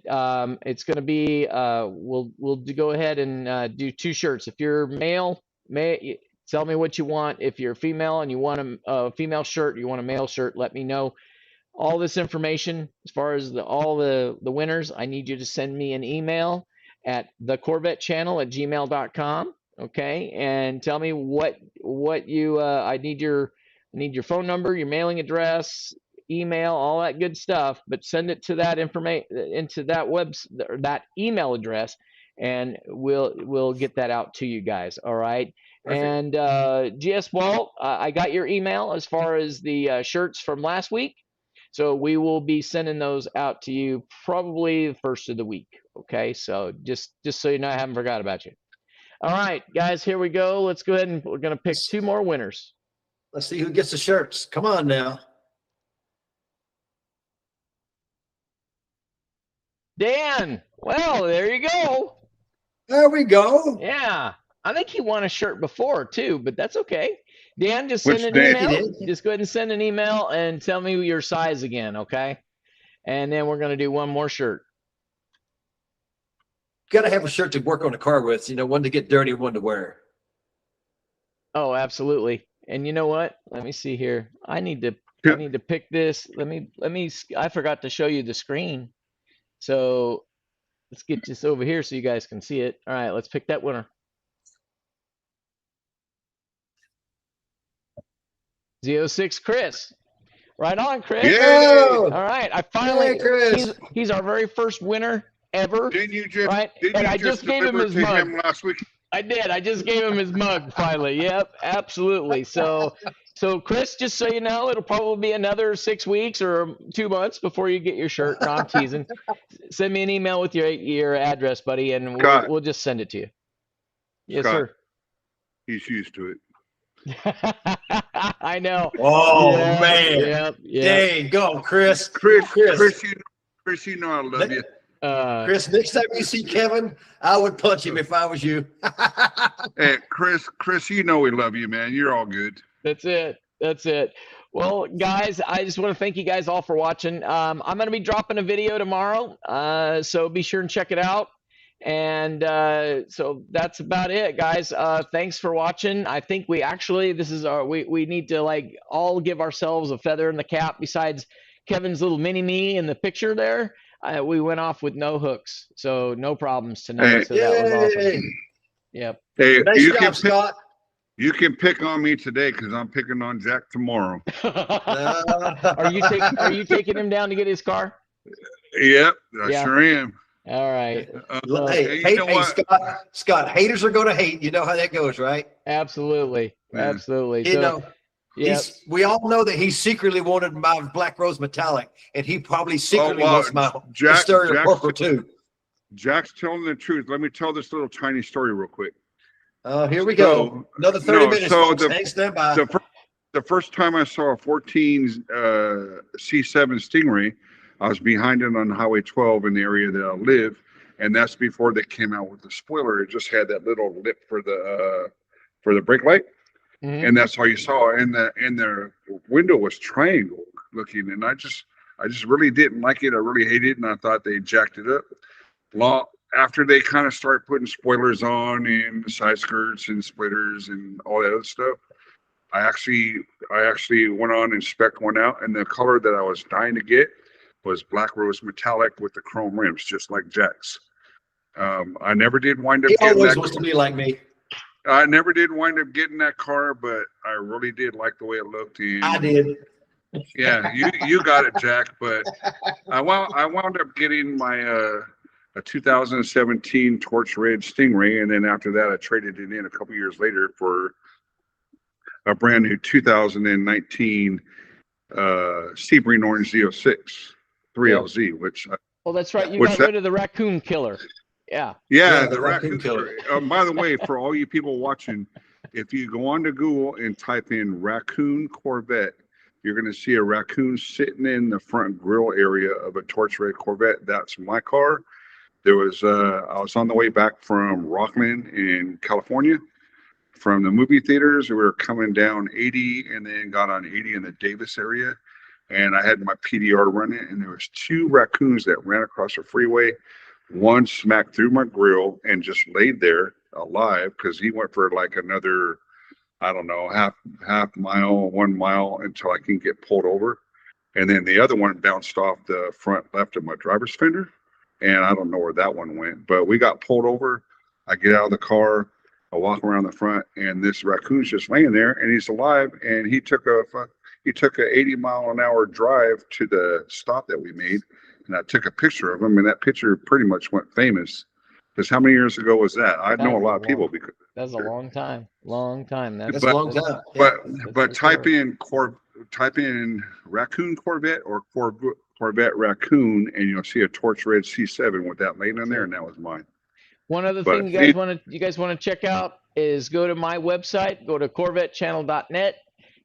it's going to be we'll go ahead and do 2 shirts. If you're male, tell me what you want. If you're female and you want a female shirt, you want a male shirt, let me know. All this information as far as all the winners, I need you to send me an email at thecorvettechannel@gmail.com, okay, and tell me what you I need your phone number, your mailing address, email, all that good stuff, but send it to that information into that email address, and we'll get that out to you guys. All right. Perfect. And GS Walt, I got your email as far as the shirts from last week. So we will be sending those out to you probably the first of the week. Okay, so just so you know, I haven't forgot about you. All right, guys, here we go. Let's go ahead and we're going to pick 2 more winners. Let's see who gets the shirts. Come on now. Dan. Well, there you go. There we go. Yeah, I think he won a shirt before too, but that's okay. Dan, just send an email. Just go ahead and send an email and tell me your size again, okay? And then we're going to do 1 more shirt. Got to have a shirt to work on the car with, one to get dirty, one to wear. Oh, absolutely. And you know what? Let me see here. I need to pick this. Let me I forgot to show you the screen. So let's get this over here so you guys can see it. All right, let's pick that winner. 06 Chris. Right on, Chris. Yeah. All right. I finally Chris. He's our very first winner ever. Didn't you just right? Didn't and you I just gave him his mug last week? I did. I just gave him his mug finally. Yep, absolutely. So Chris, just so you know, it'll probably be another 6 weeks or 2 months before you get your shirt. No, I'm teasing. Send me an email with your address, buddy, and we'll just send it to you. Yes, Scott, sir. He's used to it. I know. Oh, yeah, man. Yep. There you go, Chris. Chris, you know I love you. Chris, next time you see Kevin, I would punch him if I was you. Hey, Chris, you know we love you, man. You're all good. That's it. Well, guys, I just want to thank you guys all for watching. I'm going to be dropping a video tomorrow, so be sure and check it out. And so that's about it, guys. Thanks for watching. I think we actually, this is our, we need to like all give ourselves a feather in the cap. Besides Kevin's little mini me in the picture there, we went off with no hooks, so no problems tonight. So that was awesome. Yay. Yep. Hey, Nice job, Scott. you can pick on me today because I'm picking on Jack tomorrow. Are you taking him down to get his car? Yep, I Yeah. sure am. All right. Hey, you know what? Scott, haters are going to hate. You know how that goes, right? Absolutely. Yeah. Absolutely. You So, know, yeah. we all know that he secretly wanted my Black Rose Metallic, and he probably secretly well, wants my Jack- Stereo Jack's- Purple too. Jack's telling the truth. Let me tell this little tiny story real quick. Here we go. Another 30 minutes. So Folks. Hang stand by. The first time I saw a 14 C7 Stingray, I was behind it on Highway 12 in the area that I live, and that's before they came out with the spoiler. It just had that little lip for the brake light, Mhm. and that's all you saw. And the window was triangle looking, and I just really didn't like it. I really hated it, and I thought they jacked it up. Well, after they kind of started putting spoilers on and side skirts and splitters and all that other stuff, I actually went on and spec'd one out, and the color that I was dying to get was Black Rose Metallic with the chrome rims, just like Jack's. I never did wind up He getting always that. wants to be like me. I never did wind up getting that car, but I really did like the way it looked. And I did. yeah, you got it, Jack. But I wound up getting my a 2017 Torch Red Stingray, and then after that, I traded it in a couple years later for a brand new 2019 Sebring Orange Z06 3LZ, which Well, that's right. You What's got that? rid of the raccoon killer. Yeah. Yeah, the the raccoon raccoon killer. By the way, for all you people watching, if you go onto Google and type in raccoon Corvette, you're going to see a raccoon sitting in the front grill area of a Torch Red Corvette. That's my car. There was I was on the way back from Rockland in California from the movie theaters. We were coming down 80 and then got on 80 in the Davis area, and I had my PDR running, and there was two raccoons that ran across the freeway. One smacked through my grill and just laid there alive because he went for like another, I don't know, half mile, 1 mile until I can get pulled over. And then the other one bounced off the front left of my driver's fender, and I don't know where that one went. But we got pulled over. I get out of the car, I walk around the front, and this raccoon's just laying there, and he's alive. And he took a 80-mile-an-hour drive to the stop that we made, and I took a picture of him, and that picture pretty much went famous. Because how many years ago was that? I know a lot of people because That's a long time. Long time. That's a long time. but type in raccoon Corvette or Corvette raccoon, and you'll see a Torch Red C7 with that lane on there, and that was mine. One other But thing you guys want to check out is go to my website, go to corvettechannel.net.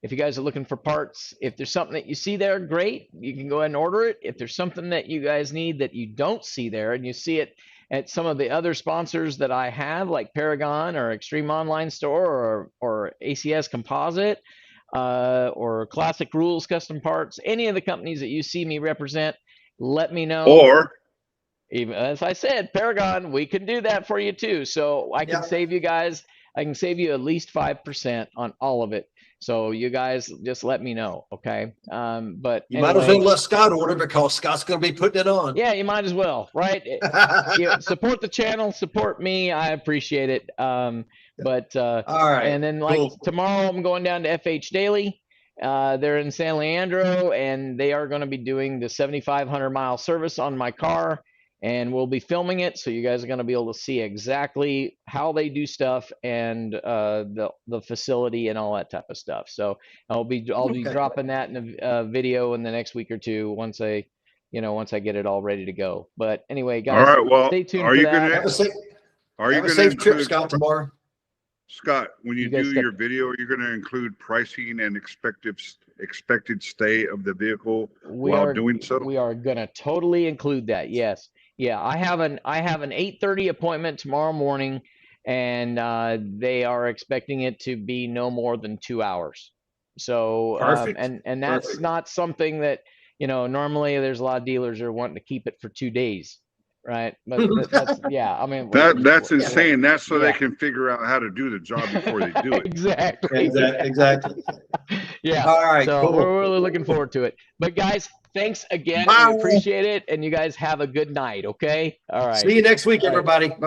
If you guys are looking for parts, if there's something that you see there, great, you can go ahead and order it. If there's something that you guys need that you don't see there and you see it at some of the other sponsors that I have, like Paragon or Extreme Online Store or ACS Composite or Classic Rules Custom Parts, any of the companies that you see me represent, let me know. Or Even as I said, Paragon, we can do that for you too. So I can save you guys. I can save you at least 5% on all of it. So you guys just let me know, okay? But You might as well let Scott order because Scott's going to be putting it on. yeah, you might as well, right? Support the channel, support me. I appreciate it. All right. And then tomorrow I'm going down to FH Daily. They're in San Leandro, and they are going to be doing the 7,500 mile service on my car. And we'll be filming it, so you guys are going to be able to see exactly how they do stuff and the facility and all that type of stuff. So I'll be dropping that in a video in the next week or two once I get it all ready to go. But anyway, guys, all right, well, stay tuned are for you that. gonna Have a to safe trip, include Scott, tomorrow. Scott, when you guys do your video, you're going to include pricing and expected stay of the vehicle while doing so? We are going to totally include that. Yes. Yeah, I have an 8:30 appointment tomorrow morning, and they are expecting it to be no more than 2 hours. So Perfect. and that's Perfect. not something that, normally there's a lot of dealers are wanting to keep it for 2 days, right? But that's yeah. I mean, That's insane. That's so they Yeah. can figure out how to do the job before they do it. Exactly. Exactly. Yeah. All right, So cool. we're really looking forward to it. But guys, thanks again. Bye. We appreciate it, and you guys have a good night. Okay. All right. See you next week, All right. everybody.